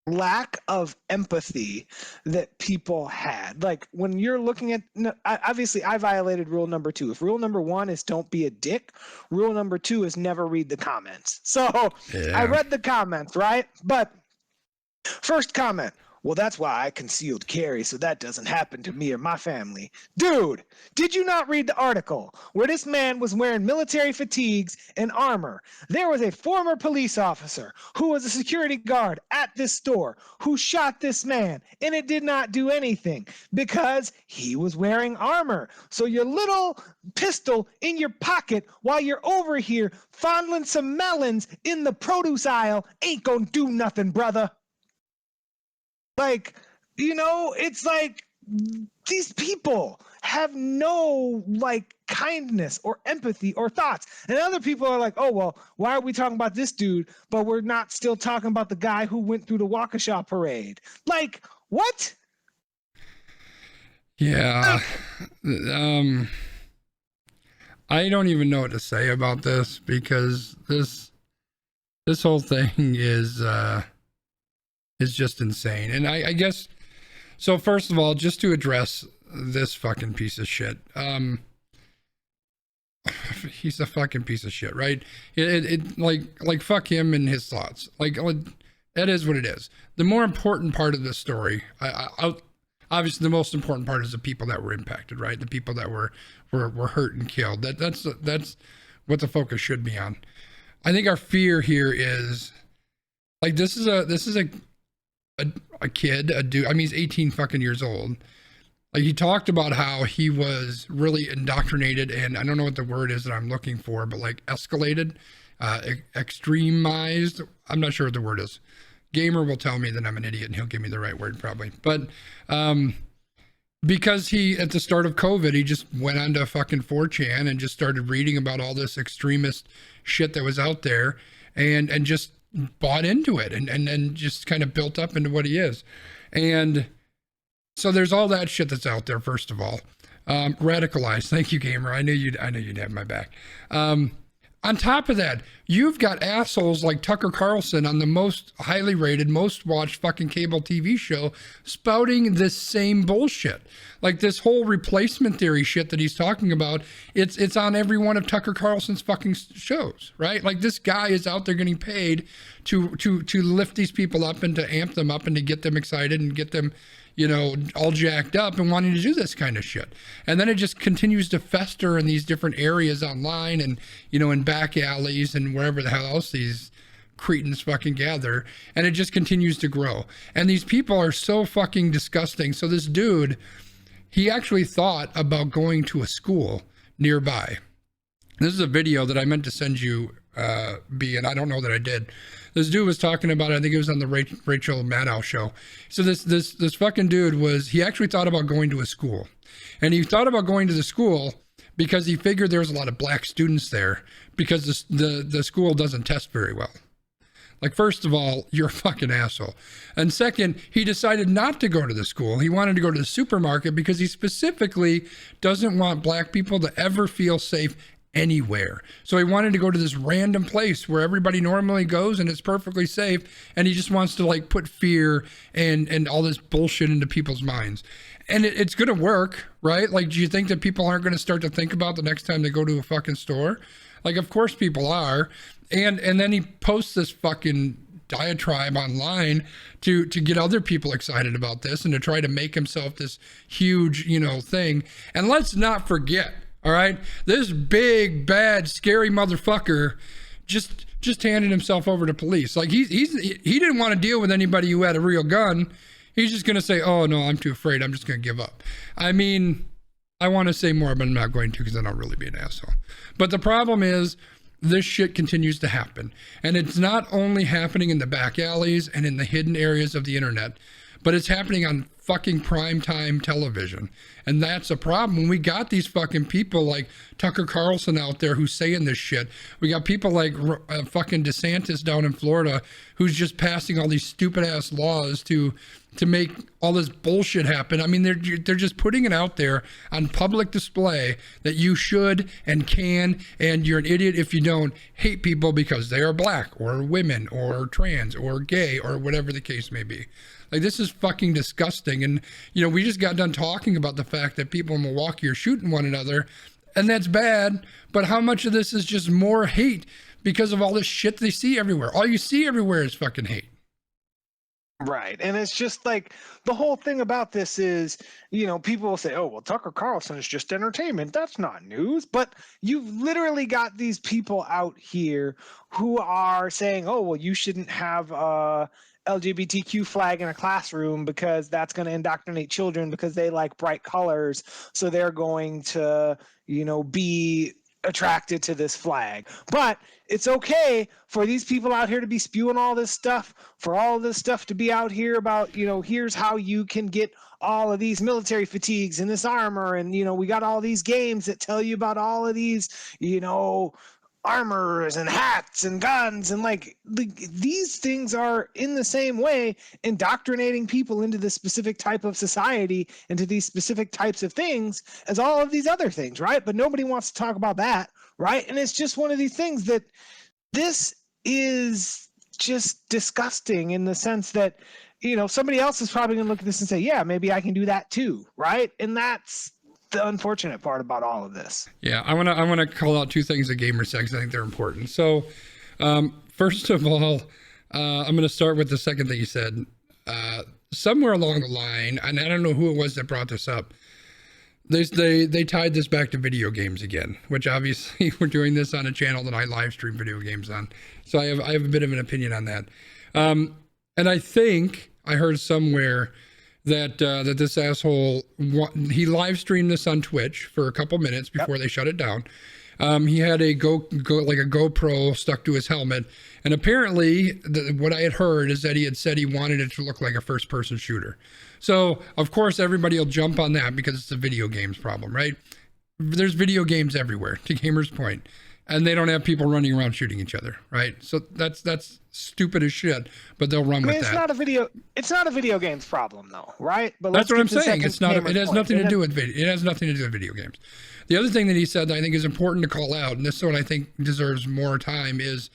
lack of empathy that people had. When you're looking at, obviously I violated rule number 2. If rule number 1 is don't be a dick, rule number 2 is never read the comments. So yeah. I read the comments, right? But first comment, "Well, that's why I concealed carry, so that doesn't happen to me or my family." Dude, did you not read the article where this man was wearing military fatigues and armor? There was a former police officer who was a security guard at this store who shot this man, and it did not do anything because he was wearing armor. So your little pistol in your pocket while you're over here fondling some melons in the produce aisle ain't gonna do nothing, brother. It's like these people have no kindness or empathy or thoughts. And other people are like, "Oh, well, why are we talking about this dude, but we're not still talking about the guy who went through the Waukesha parade?" What? Yeah. I don't even know what to say about this because this whole thing is just insane. And I guess, so first of all, just to address this fucking piece of shit, he's a fucking piece of shit, right? It fuck him and his thoughts. That is what it is. The more important part of this story, obviously the most important part is the people that were impacted, right? The people that were hurt and killed. That's what the focus should be on. I think our fear here is like this is a kid, a dude. I mean, he's 18 fucking years old. Like, he talked about how he was really indoctrinated, and I don't know what the word is that I'm looking for, but like escalated, extremized. I'm not sure what the word is. Gamer will tell me that I'm an idiot and he'll give me the right word probably. But because he, at the start of COVID, he just went onto fucking 4chan and just started reading about all this extremist shit that was out there and just bought into it and just kind of built up into what he is. And so there's all that shit that's out there, first of all. Radicalized. Thank you, Gamer. I knew you'd have my back. On top of that, you've got assholes like Tucker Carlson on the most highly rated, most watched fucking cable TV show spouting this same bullshit. Like this whole replacement theory shit that he's talking about, it's on every one of Tucker Carlson's fucking shows, right? Like, this guy is out there getting paid to lift these people up and to amp them up and to get them excited and get them, you know, all jacked up and wanting to do this kind of shit. And then it just continues to fester in these different areas online and, you know, in back alleys and wherever the hell else these cretins fucking gather. And it just continues to grow. And these people are so fucking disgusting. So this dude, he actually thought about going to a school nearby. This is a video that I meant to send you, and I don't know that I did. This dude was talking about, I think it was on the Rachel Maddow show. So this fucking dude he actually thought about going to a school. And he thought about going to the school because he figured there was a lot of black students there because the school doesn't test very well. Like, first of all, you're a fucking asshole. And second, he decided not to go to the school. He wanted to go to the supermarket because he specifically doesn't want black people to ever feel safe anywhere. So he wanted to go to this random place where everybody normally goes and it's perfectly safe, and he just wants to like put fear and all this bullshit into people's minds. And it's gonna work, right? Like, do you think that people aren't gonna start to think about the next time they go to a fucking store? Like, of course people are. And then he posts this fucking diatribe online to get other people excited about this and to try to make himself this huge, you know, thing. And let's not forget, all right, this big, bad, scary motherfucker just handed himself over to police. Like, he didn't want to deal with anybody who had a real gun. He's just going to say, oh, no, I'm too afraid. I'm just going to give up. I mean, I want to say more, but I'm not going to because then I'll really be an asshole. But the problem is this shit continues to happen. And it's not only happening in the back alleys and in the hidden areas of the internet, but it's happening on fucking primetime television. And that's a problem. We got these fucking people like Tucker Carlson out there who's saying this shit. We got people like fucking DeSantis down in Florida who's just passing all these stupid ass laws to make all this bullshit happen. I mean, they're just putting it out there on public display that you should and can, and you're an idiot if you don't hate people because they are black or women or trans or gay or whatever the case may be. Like, this is fucking disgusting. And, you know, we just got done talking about the fact that people in Milwaukee are shooting one another, and that's bad. But how much of this is just more hate because of all this shit they see everywhere? All you see everywhere is fucking hate. Right. And it's just like the whole thing about this is, you know, people will say, oh, well, Tucker Carlson is just entertainment. That's not news. But you've literally got these people out here who are saying, oh, well, you shouldn't have a LGBTQ flag in a classroom because that's going to indoctrinate children because they like bright colors. So they're going to, you know, be attracted to this flag. But it's okay for these people out here to be spewing all this stuff, for all of this stuff to be out here about, you know, here's how you can get all of these military fatigues and this armor. And, you know, we got all these games that tell you about all of these, you know, armors and hats and guns. And like these things are in the same way indoctrinating people into this specific type of society, into these specific types of things as all of these other things, right? But nobody wants to talk about that, right? And it's just one of these things that this is just disgusting in the sense that, you know, somebody else is probably going to look at this and say, yeah, maybe I can do that too, right? And that's the unfortunate part about all of this. Yeah, I want to call out two things that Gamer said because I think they're important. So, first of all, I'm going to start with the second thing you said. somewhere along the line, and I don't know who it was that brought this up, they tied this back to video games again, which obviously we're doing this on a channel that I live stream video games on. So I have a bit of an opinion on that. And I think I heard somewhere that this asshole, he live streamed this on Twitch for a couple minutes before they shut it down. He had a GoPro stuck to his helmet, and apparently what I had heard is that he had said he wanted it to look like a first-person shooter. So of course everybody will jump on that because it's a video games problem, right? There's video games everywhere, to Gamer's point, and they don't have people running around shooting each other, right? So that's stupid as shit, but they'll run with that. It's not a video games problem though, right? But that's what I'm saying. It's not. It has nothing to do with video. It has nothing to do with video games. The other thing that he said that I think is important to call out, and this is what I think deserves more time, is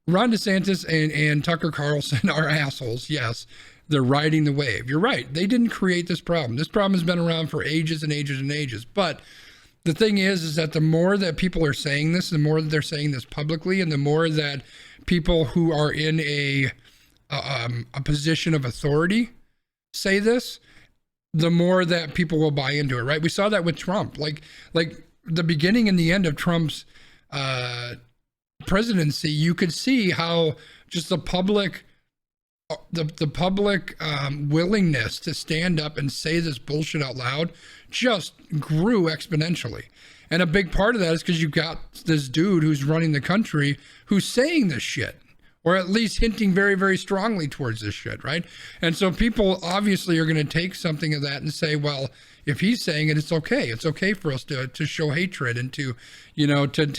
Ron DeSantis and Tucker Carlson are assholes. Yes, they're riding the wave. You're right. They didn't create this problem. This problem has been around for ages and ages and ages. But the thing is that the more that people are saying this, the more that they're saying this publicly, and the more that people who are in a position of authority say this, the more that people will buy into it, right? We saw that with Trump. Like the beginning and the end of Trump's presidency, you could see how just the public willingness to stand up and say this bullshit out loud just grew exponentially. And a big part of that is because you've got this dude who's running the country who's saying this shit, or at least hinting very, very strongly towards this shit, right? And so people obviously are going to take something of that and say, well, if he's saying it, it's okay. It's okay for us to show hatred and to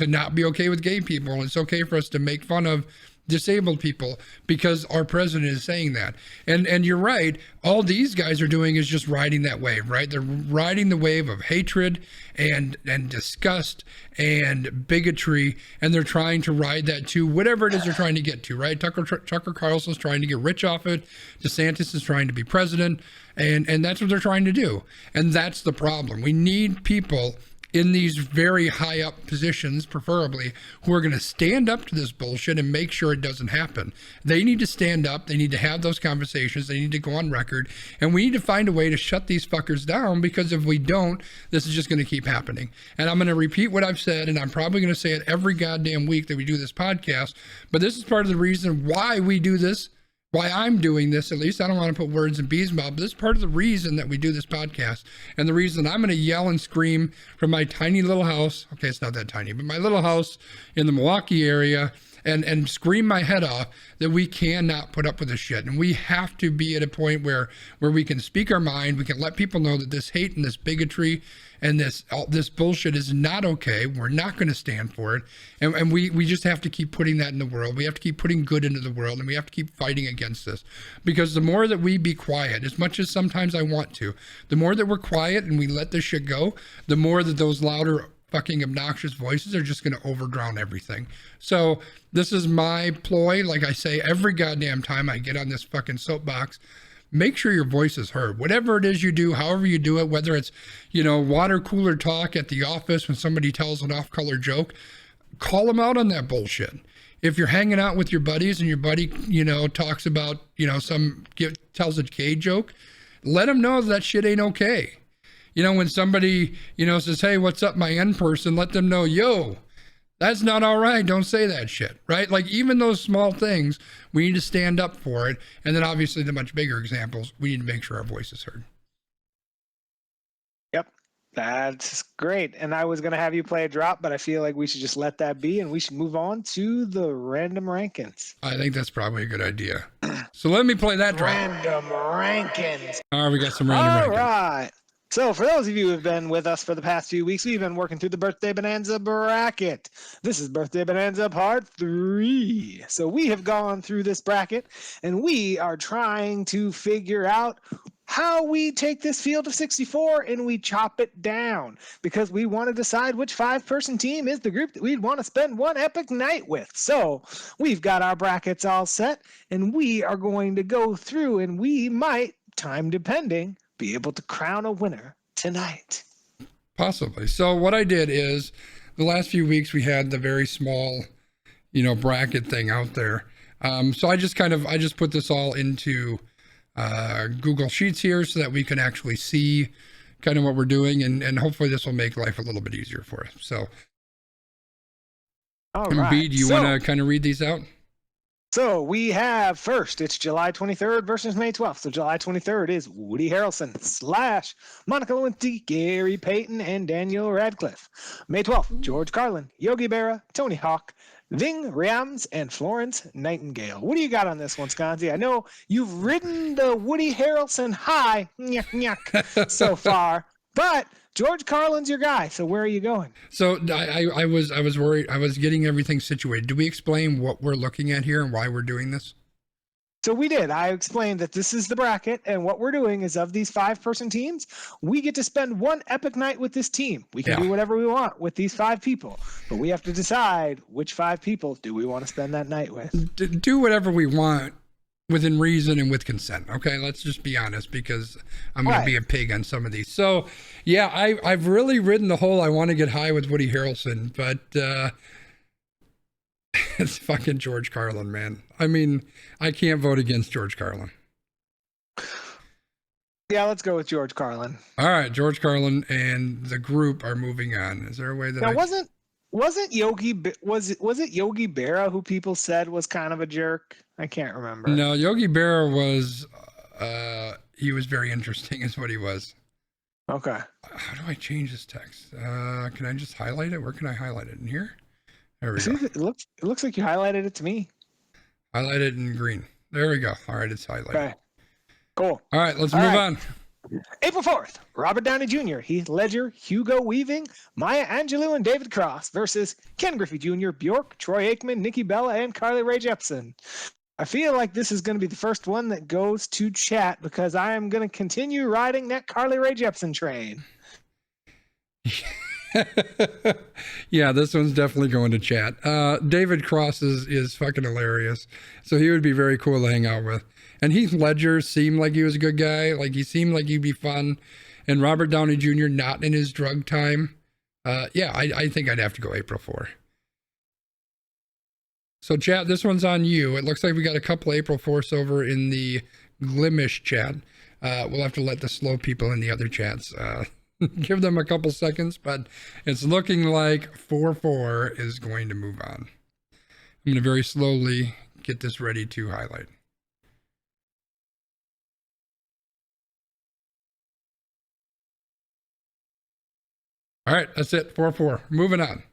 not be okay with gay people. And it's okay for us to make fun of disabled people because our president is saying that. And you're right. All these guys are doing is just riding that wave, right? They're riding the wave of hatred and disgust and bigotry, and they're trying to ride that to whatever it is they're trying to get to, right? Tucker Carlson's trying to get rich off it. DeSantis is trying to be president, and that's what they're trying to do. And that's the problem. We need people in these very high up positions, preferably, who are going to stand up to this bullshit and make sure it doesn't happen. They need to stand up. They need to have those conversations. They need to go on record. And we need to find a way to shut these fuckers down, because if we don't, this is just going to keep happening. And I'm going to repeat what I've said, and I'm probably going to say it every goddamn week that we do this podcast. But this is part of the reason why we do this. Why I'm doing this, at least. I don't want to put words in B's mouth, but this is part of the reason that we do this podcast, and the reason I'm going to yell and scream from my tiny little house. Okay, it's not that tiny, but my little house in the Milwaukee area, and scream my head off that we cannot put up with this shit. And we have to be at a point where we can speak our mind. We can let people know that this hate and this bigotry and this bullshit is not okay. We're not going to stand for it. And we just have to keep putting that in the world. We have to keep putting good into the world, and we have to keep fighting against this. Because the more that we be quiet, as much as sometimes I want to, the more that we're quiet and we let this shit go, the more that those louder fucking obnoxious voices are just going to overdrown everything. So this is my ploy. Like I say every goddamn time I get on this fucking soapbox, make sure your voice is heard. Whatever it is you do, however you do it, whether it's, water cooler talk at the office when somebody tells an off-color joke, call them out on that bullshit. If you're hanging out with your buddies and your buddy, talks about, tells a gay joke, let them know that shit ain't okay. When somebody, says, hey, what's up, my N person, let them know, yo, that's not all right. Don't say that shit, right? Like, even those small things, we need to stand up for it. And then obviously the much bigger examples, we need to make sure our voice is heard. Yep, that's great. And I was going to have you play a drop, but I feel like we should just let that be, and we should move on to the random rankings. I think that's probably a good idea. So let me play that drop. Random rankings. All right, we got some random rankings. All right. So for those of you who have been with us for the past few weeks, we've been working through the Birthday Bonanza Bracket. This is Birthday Bonanza Part 3. So we have gone through this bracket, and we are trying to figure out how we take this field of 64 and we chop it down, because we want to decide which 5-person team is the group that we'd want to spend one epic night with. So we've got our brackets all set, and we are going to go through, and we might, time depending, be able to crown a winner tonight. Possibly. So what I did is, the last few weeks we had the very small, bracket thing out there. So I just put this all into Google Sheets here so that we can actually see kind of what we're doing, and hopefully this will make life a little bit easier for us. So, all right. B, do you want to kind of read these out? So we have first, it's July 23rd versus May 12th. So July 23rd is Woody Harrelson / Monica Lewinsky, Gary Payton, and Daniel Radcliffe. May 12th, George Carlin, Yogi Berra, Tony Hawk, Ving Rhames, and Florence Nightingale. What do you got on this one, Sconzi? I know you've ridden the Woody Harrelson high so far, but George Carlin's your guy. So where are you going? So I was worried. I was getting everything situated. Do we explain what we're looking at here and why we're doing this? So we did. I explained that this is the bracket, and what we're doing is of these 5-person teams, we get to spend one epic night with this team. We can do whatever we want with these 5 people, but we have to decide which 5 people do we want to spend that night with. Do whatever we want within reason and with consent. Okay, let's just be honest, because I'm going to be a pig on some of these. So, yeah, I've really ridden the whole I want to get high with Woody Harrelson, but it's fucking George Carlin, man. I mean, I can't vote against George Carlin. Yeah, let's go with George Carlin. All right, George Carlin and the group are moving on. Is there a way that now, wasn't Yogi was it Yogi Berra who people said was kind of a jerk? I can't remember. No, Yogi Berra was he was very interesting is what he was. Okay. How do I change this text? Can I just highlight it? Where can I highlight it? In here? There we go. It looks like you highlighted it to me. Highlight it in green. There we go. All right, it's highlighted. Okay. Cool. All right, let's move on. April 4th, Robert Downey Jr., Heath Ledger, Hugo Weaving, Maya Angelou, and David Cross versus Ken Griffey Jr., Bjork, Troy Aikman, Nikki Bella, and Carly Rae Jepsen. I feel like this is going to be the first one that goes to chat because I am going to continue riding that Carly Rae Jepsen train. Yeah, this one's definitely going to chat. David Cross is fucking hilarious. So he would be very cool to hang out with. And Heath Ledger seemed like he was a good guy. Like he seemed like he'd be fun. And Robert Downey Jr. not in his drug time. Yeah, I think I'd have to go April 4. So chat, this one's on you. It looks like we got a couple April 4s over in the Glimish chat. We'll have to let the slow people in the other chats give them a couple seconds, but it's looking like 4-4 is going to move on. I'm going to very slowly get this ready to highlight. All right, that's it. 4-4. Moving on.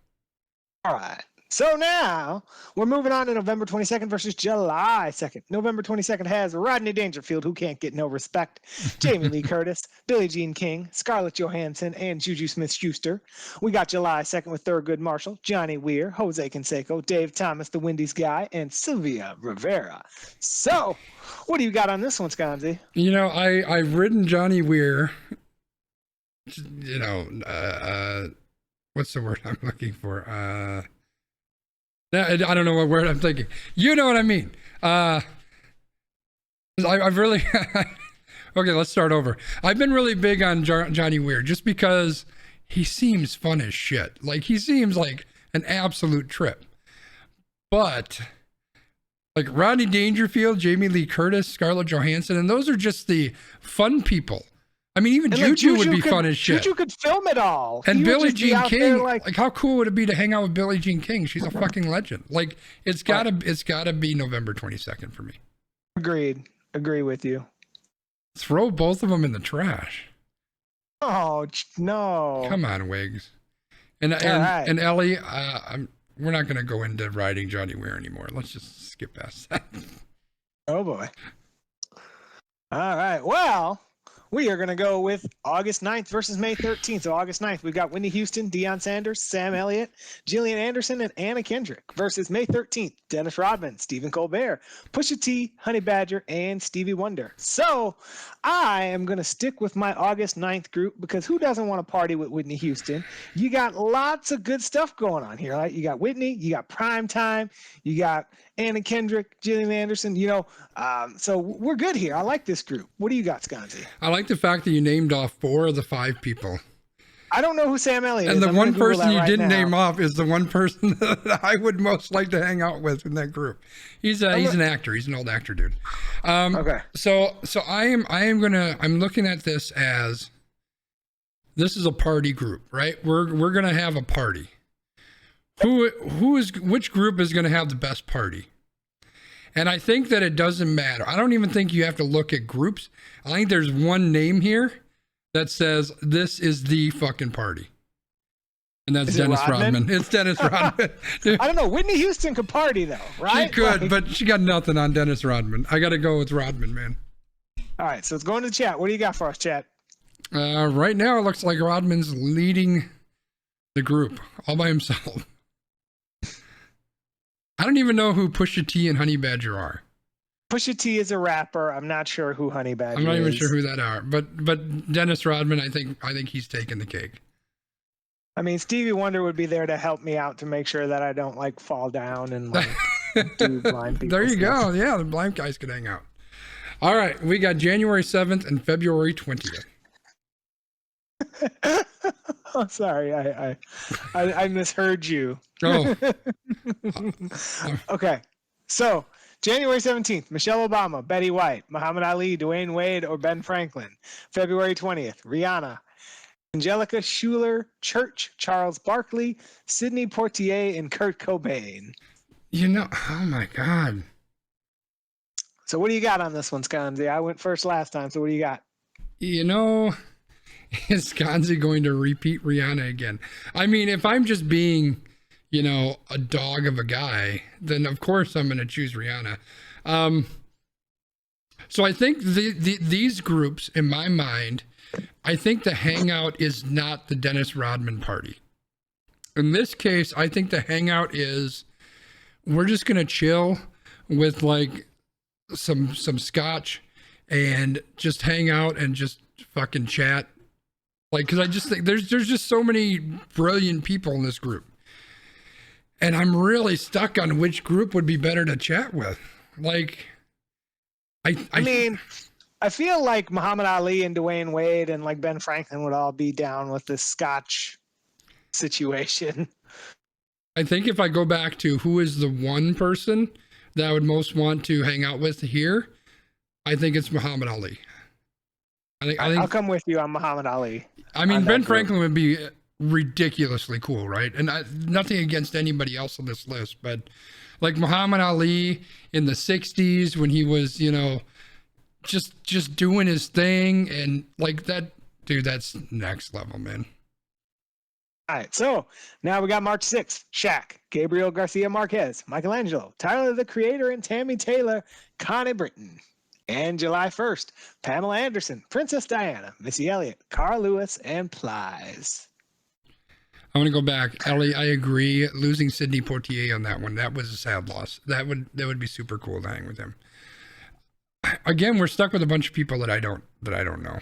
All right. So now we're moving on to November 22nd versus July 2nd. November 22nd has Rodney Dangerfield, who can't get no respect, Jamie Lee Curtis, Billie Jean King, Scarlett Johansson, and Juju Smith-Schuster. We got July 2nd with Thurgood Marshall, Johnny Weir, Jose Canseco, Dave Thomas, the Wendy's guy, and Sylvia Rivera. So what do you got on this one, Sconzi? You know, I've ridden Johnny Weir. You know, what's the word I'm looking for? I don't know what word I'm thinking. You know what I mean. I've really okay, let's start over. I've been really big on Johnny Weir just because he seems fun as shit. Like he seems like an absolute trip. But like Rodney Dangerfield, Jamie Lee Curtis, Scarlett Johansson, and those are just the fun people. I mean, even Juju would be fun as shit. Juju could film it all. And Billie Jean King, like how cool would it be to hang out with Billie Jean King? She's a fucking legend. Like it's gotta be November 22nd for me. Agreed. Agree with you. Throw both of them in the trash. Oh no! Come on, Wiggs. And Ellie, we're not gonna go into riding Johnny Weir anymore. Let's just skip past that. Oh boy. All right. Well, we are going to go with August 9th versus May 13th. So August 9th, we've got Whitney Houston, Deion Sanders, Sam Elliott, Gillian Anderson, and Anna Kendrick versus May 13th, Dennis Rodman, Stephen Colbert, Pusha T, Honey Badger, and Stevie Wonder. So I am going to stick with my August 9th group because who doesn't want to party with Whitney Houston? You got lots of good stuff going on here. Right? You got Whitney, you got Prime Time, you got Anna Kendrick, Gillian Anderson, you know, so we're good here. I like this group. What do you got, Sconzi? I like the fact that you named off 4 of the 5 people. I don't know who Sam Elliott is. And the I'm one gonna Google person that you right didn't now. name off is the one person that I would most like to hang out with in that group. He's an actor. He's an old actor, dude. Okay. So I'm looking at this as this is a party group, right? We're gonna have a party. Which group is gonna have the best party? And I think that it doesn't matter. I don't even think you have to look at groups. I think there's one name here that says this is the fucking party. And that's Dennis Rodman. It's Dennis Rodman. I don't know. Whitney Houston could party though, right? She could, but she got nothing on Dennis Rodman. I got to go with Rodman, man. All right, so let's go into the chat. What do you got for us, chat? Right now, it looks like Rodman's leading the group all by himself. I don't even know who Pusha T and Honey Badger are. Pusha T is a rapper. I'm not sure who Honey Badger is. I'm not even sure who that are. But Dennis Rodman, I think he's taking the cake. I mean, Stevie Wonder would be there to help me out to make sure that I don't like fall down and like do blind people. There you stuff. go. Yeah, the blind guys could hang out. All right, we got January 7th and February 20th. Oh, sorry, I misheard you. Oh, Okay, so January 17th, Michelle Obama, Betty White, Muhammad Ali, Dwayne Wade, or Ben Franklin. February 20th, Rihanna, Angelica Schuler, Church, Charles Barkley, Sidney Poitier, and Kurt Cobain. oh my God. So what do you got on this one, Skanzi? I went first last time, so what do you got? Is Gonzi going to repeat Rihanna again? I mean, if I'm just being, a dog of a guy, then of course I'm going to choose Rihanna. So I think these groups, in my mind, I think the hangout is not the Dennis Rodman party. In this case, I think the hangout is we're just going to chill with like some scotch and just hang out and just fucking chat. Like, because I just think there's just so many brilliant people in this group. And I'm really stuck on which group would be better to chat with. Like, I mean, I feel like Muhammad Ali and Dwayne Wade and like Ben Franklin would all be down with this Scotch situation. I think if I go back to who is the one person that I would most want to hang out with here, I think it's Muhammad Ali. I think I'll come with you on Muhammad Ali. I mean, Ben Franklin would be ridiculously cool, right? And nothing against anybody else on this list, but like Muhammad Ali in the 60s when he was, just doing his thing and like that, dude, that's next level, man. All right, so now we got March 6th, Shaq, Gabriel Garcia Marquez, Michelangelo, Tyler the Creator and Tammy Taylor, Connie Britton. And July 1st, Pamela Anderson, Princess Diana, Missy Elliott, Carl Lewis, and Plies. I'm gonna go back. Ellie, I agree. Losing Sidney Poitier on that one, that was a sad loss. That would be super cool to hang with him. Again, we're stuck with a bunch of people that I don't know.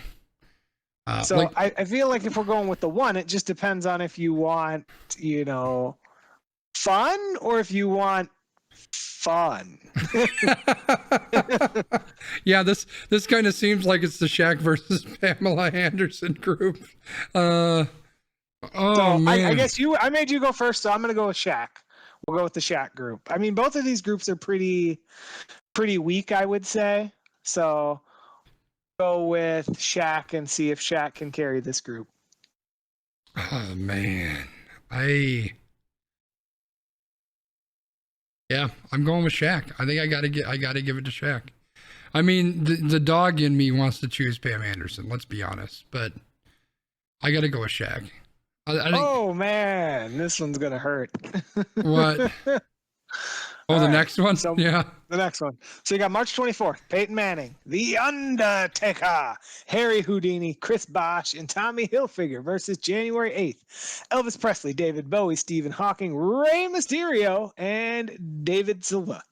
So I feel like if we're going with the one, it just depends on if you want, fun or if you want fun. Yeah, this kind of seems like it's the Shaq versus Pamela Anderson group. Man. I guess I made you go first, so I'm gonna go with Shaq. We'll go with the Shaq group. I mean, both of these groups are pretty weak, I would say. So go with Shaq and see if Shaq can carry this group. Oh man, yeah, I'm going with Shaq. I think I gotta give it to Shaq. I mean, the dog in me wants to choose Pam Anderson. Let's be honest, but I gotta go with Shaq. I think, oh man, this one's gonna hurt. What? Oh, the next one? So, yeah. The next one. So you got March 24th, Peyton Manning, The Undertaker, Harry Houdini, Chris Bosh, and Tommy Hilfiger versus January 8th, Elvis Presley, David Bowie, Stephen Hawking, Rey Mysterio, and David Silva.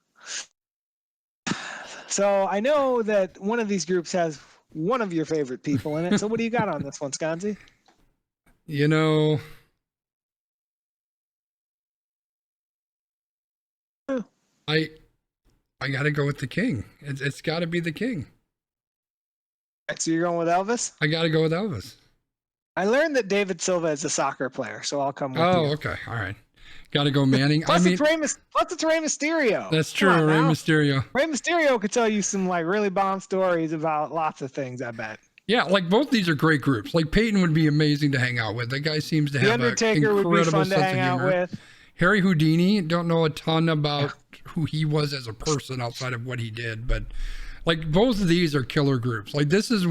So I know that one of these groups has one of your favorite people in it. So what do you got on this one, Skanzi? I gotta go with the King. It's gotta be the King. So you're going with Elvis? I gotta go with Elvis. I learned that David Silva is a soccer player, so I'll come with you. Oh, okay. All right. Got to go Manning. Plus, it's Rey Mysterio. That's true. Rey Mysterio. Rey Mysterio could tell you some like really bomb stories about lots of things, I bet. Yeah, like both these are great groups. Like Peyton would be amazing to hang out with. That guy seems to have an incredible sense of humor. Harry Houdini, don't know a ton about who he was as a person outside of what he did, but like both of these are killer groups. Like this is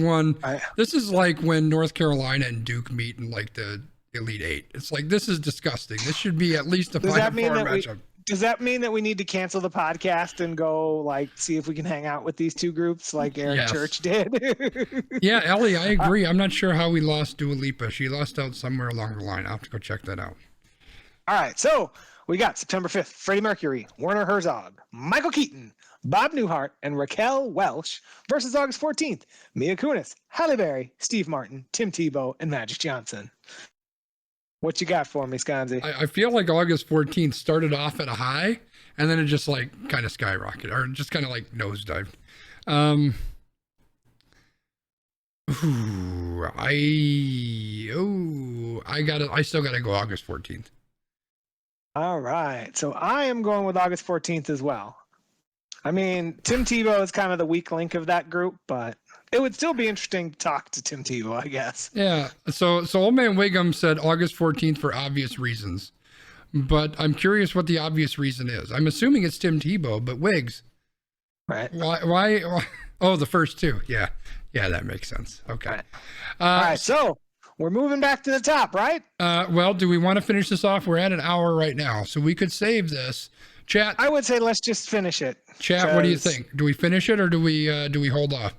this is like when North Carolina and Duke meet in like the Elite Eight. It's like, this is disgusting. This should be at least a Final Four matchup. Does that mean that we need to cancel the podcast and go like see if we can hang out with these two groups like Eric Church did? Yeah, Ellie, I agree. I'm not sure how we lost Dua Lipa. She lost out somewhere along the line. I'll have to go check that out. All right, so we got September 5th, Freddie Mercury, Werner Herzog, Michael Keaton, Bob Newhart, and Raquel Welch versus August 14th, Mia Kunis, Halle Berry, Steve Martin, Tim Tebow, and Magic Johnson. What you got for me, Sconzi? I feel like August 14th started off at a high, and then it just like kind of skyrocketed, or just kind of like nosedived. I still gotta go August 14th. All right, so I am going with August 14th as well. I mean, Tim Tebow is kind of the weak link of that group, but it would still be interesting to talk to Tim Tebow, I guess. Yeah. So Old Man Wiggum said August 14th for obvious reasons, but I'm curious what the obvious reason is. I'm assuming it's Tim Tebow, but Wiggs. Right. Why? Oh, the first two. Yeah. Yeah, that makes sense. Okay. Right. All right. So we're moving back to the top, right? Well, do we want to finish this off? We're at an hour right now, so we could save this. Chat. I would say let's just finish it. Chat, what do you think? Do we finish it or do we hold off?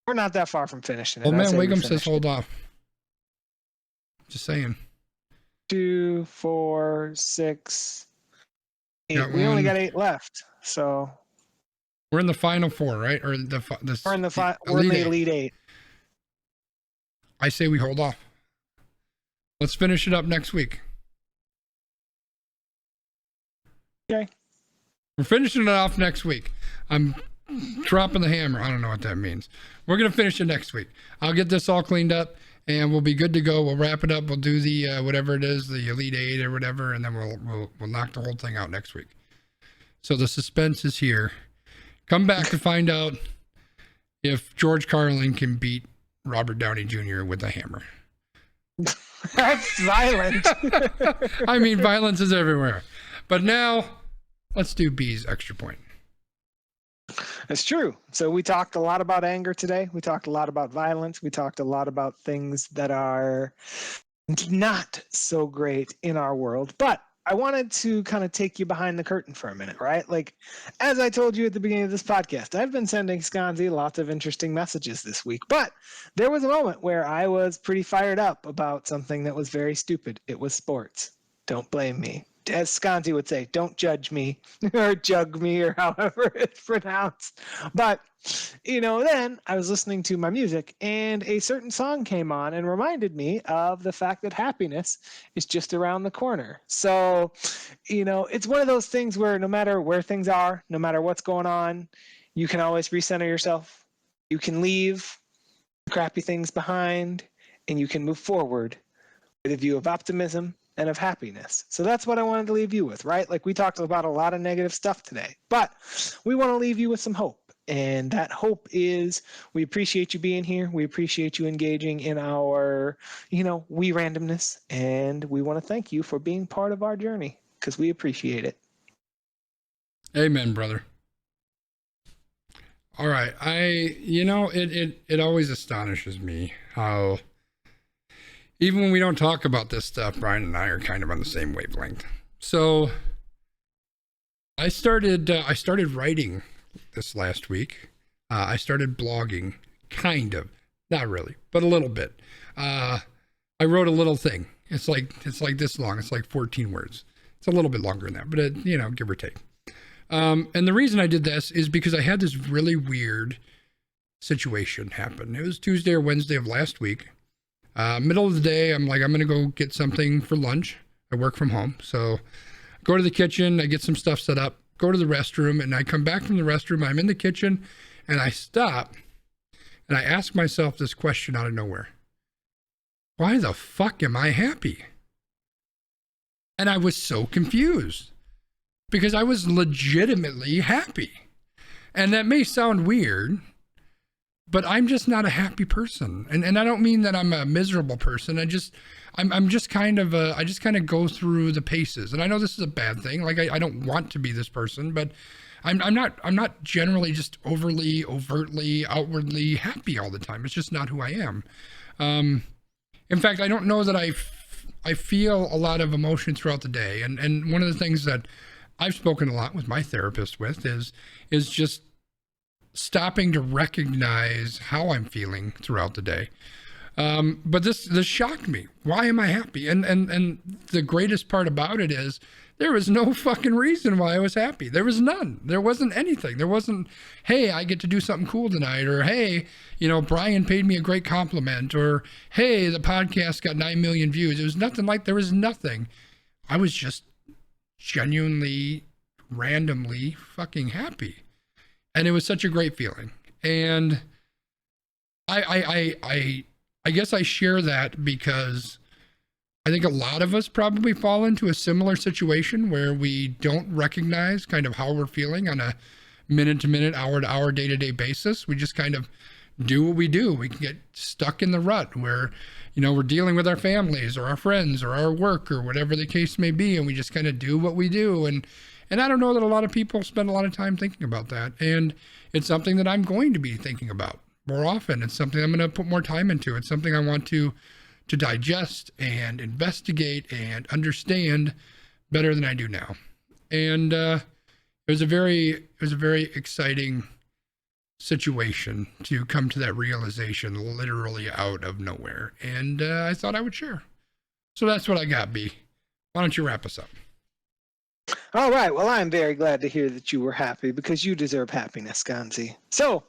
We're not that far from finishing it. Old Man Wiggum says hold off. Just saying. 2, 4, 6, 8. We only got 8 left, so we're in the final 4, right? Or we're in the Elite 8. I say we hold off. Let's finish it up next week. Okay. We're finishing it off next week. I'm dropping the hammer. I don't know what that means. We're going to finish it next week. I'll get this all cleaned up and we'll be good to go. We'll wrap it up. We'll do the whatever it is, the Elite 8 or whatever, and then we'll knock the whole thing out next week. So the suspense is here. Come back to find out if George Carlin can beat Robert Downey Jr. with a hammer. That's violent. I mean, violence is everywhere. But now, let's do B's extra point. It's true. So we talked a lot about anger today. We talked a lot about violence. We talked a lot about things that are not so great in our world. But I wanted to kind of take you behind the curtain for a minute, right? Like, as I told you at the beginning of this podcast, I've been sending Sconzi lots of interesting messages this week. But there was a moment where I was pretty fired up about something that was very stupid. It was sports. Don't blame me. As Sconzi would say, don't judge me or jug me or however it's pronounced. But, then I was listening to my music and a certain song came on and reminded me of the fact that happiness is just around the corner. So, it's one of those things where no matter where things are, no matter what's going on, you can always recenter yourself. You can leave crappy things behind and you can move forward with a view of optimism and of happiness. So that's what I wanted to leave you with, right? Like we talked about a lot of negative stuff today, but we want to leave you with some hope. And that hope is we appreciate you being here. We appreciate you engaging in our, we randomness. And we want to thank you for being part of our journey because we appreciate it. Amen, brother. All right. It always astonishes me how even when we don't talk about this stuff, Brian and I are kind of on the same wavelength. So I started writing this last week. I started blogging, kind of, not really, but a little bit. I wrote a little thing. It's like this long. It's like 14 words. It's a little bit longer than that, but give or take. And the reason I did this is because I had this really weird situation happen. It was Tuesday or Wednesday of last week. Middle of the day, I'm like, I'm going to go get something for lunch. I work from home. So go to the kitchen, I get some stuff set up, go to the restroom, and I come back from the restroom. I'm in the kitchen and I stop and I ask myself this question out of nowhere. why the fuck am I happy? And I was so confused because I was legitimately happy. And that may sound weird, but I'm just not a happy person. And I don't mean that I'm a miserable person. I just kind of go through the paces. And I know this is a bad thing. Like I don't want to be this person, but I'm not generally just overtly, outwardly happy all the time. It's just not who I am. In fact, I don't know that I feel a lot of emotion throughout the day. And one of the things that I've spoken a lot with my therapist with is just stopping to recognize how I'm feeling throughout the day. But this shocked me. Why am I happy? And the greatest part about it is there was no fucking reason why I was happy. There was none. There wasn't anything. There wasn't, hey, I get to do something cool tonight, or hey, Brian paid me a great compliment, or hey, the podcast got 9 million views. It was nothing like, there was nothing. I was just genuinely, randomly fucking happy. And it was such a great feeling. And I guess I share that because I think a lot of us probably fall into a similar situation where we don't recognize kind of how we're feeling on a minute to minute, hour to hour, day to day basis. We just kind of do what we do. We can get stuck in the rut where, we're dealing with our families or our friends or our work or whatever the case may be. And we just kind of do what we do. And I don't know that a lot of people spend a lot of time thinking about that. And it's something that I'm going to be thinking about more often. It's something I'm going to put more time into. It's something I want to digest and investigate and understand better than I do now. And it was a very exciting situation to come to that realization literally out of nowhere. And I thought I would share. So that's what I got, B. Why don't you wrap us up? All right. Well, I'm very glad to hear that you were happy because you deserve happiness, Gonzi. So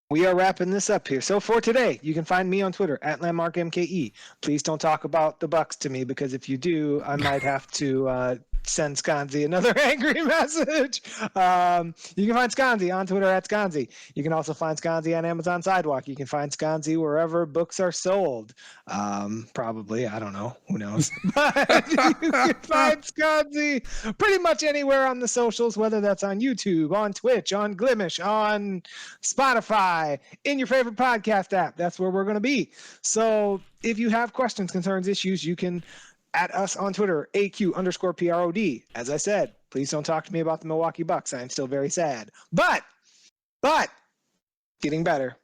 we are wrapping this up here. So for today, you can find me on Twitter at LandmarkMKE. Please don't talk about the Bucks to me because if you do, I might have to send Sconzi another angry message. You can find Sconzi on Twitter at Sconzi. You can also find Sconzi on Amazon Sidewalk. You can find Sconzi wherever books are sold. Probably, I don't know, who knows. But you can find Sconzi pretty much anywhere on the socials, whether that's on YouTube, on Twitch, on Glimish, on Spotify, in your favorite podcast app. That's where we're going to be. So if you have questions, concerns, issues, you can at us on Twitter, AQ_PROD. As I said, please don't talk to me about the Milwaukee Bucks. I am still very sad. But getting better.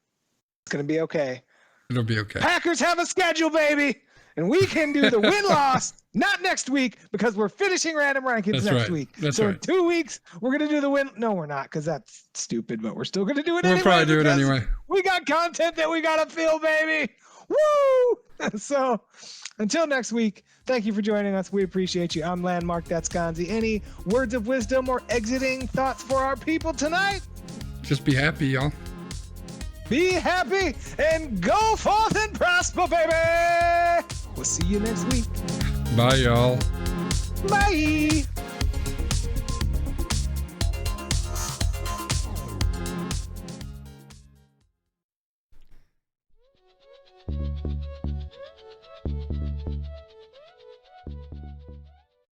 It's going to be okay. It'll be okay. Packers have a schedule, baby. And we can do the win-loss, not next week, because we're finishing random rankings next week. That's so right. in 2 weeks, we're going to do the win. No, we're not, because that's stupid, but we're still going to do it anyway. We'll probably do it anyway. We got content that we got to fill, baby. Woo! So until next week, thank you for joining us. We appreciate you. I'm Landmark. That's Gonzi. Any words of wisdom or exiting thoughts for our people tonight? Just be happy, y'all. Be happy and go forth and prosper, baby. We'll see you next week. Bye, y'all. Bye.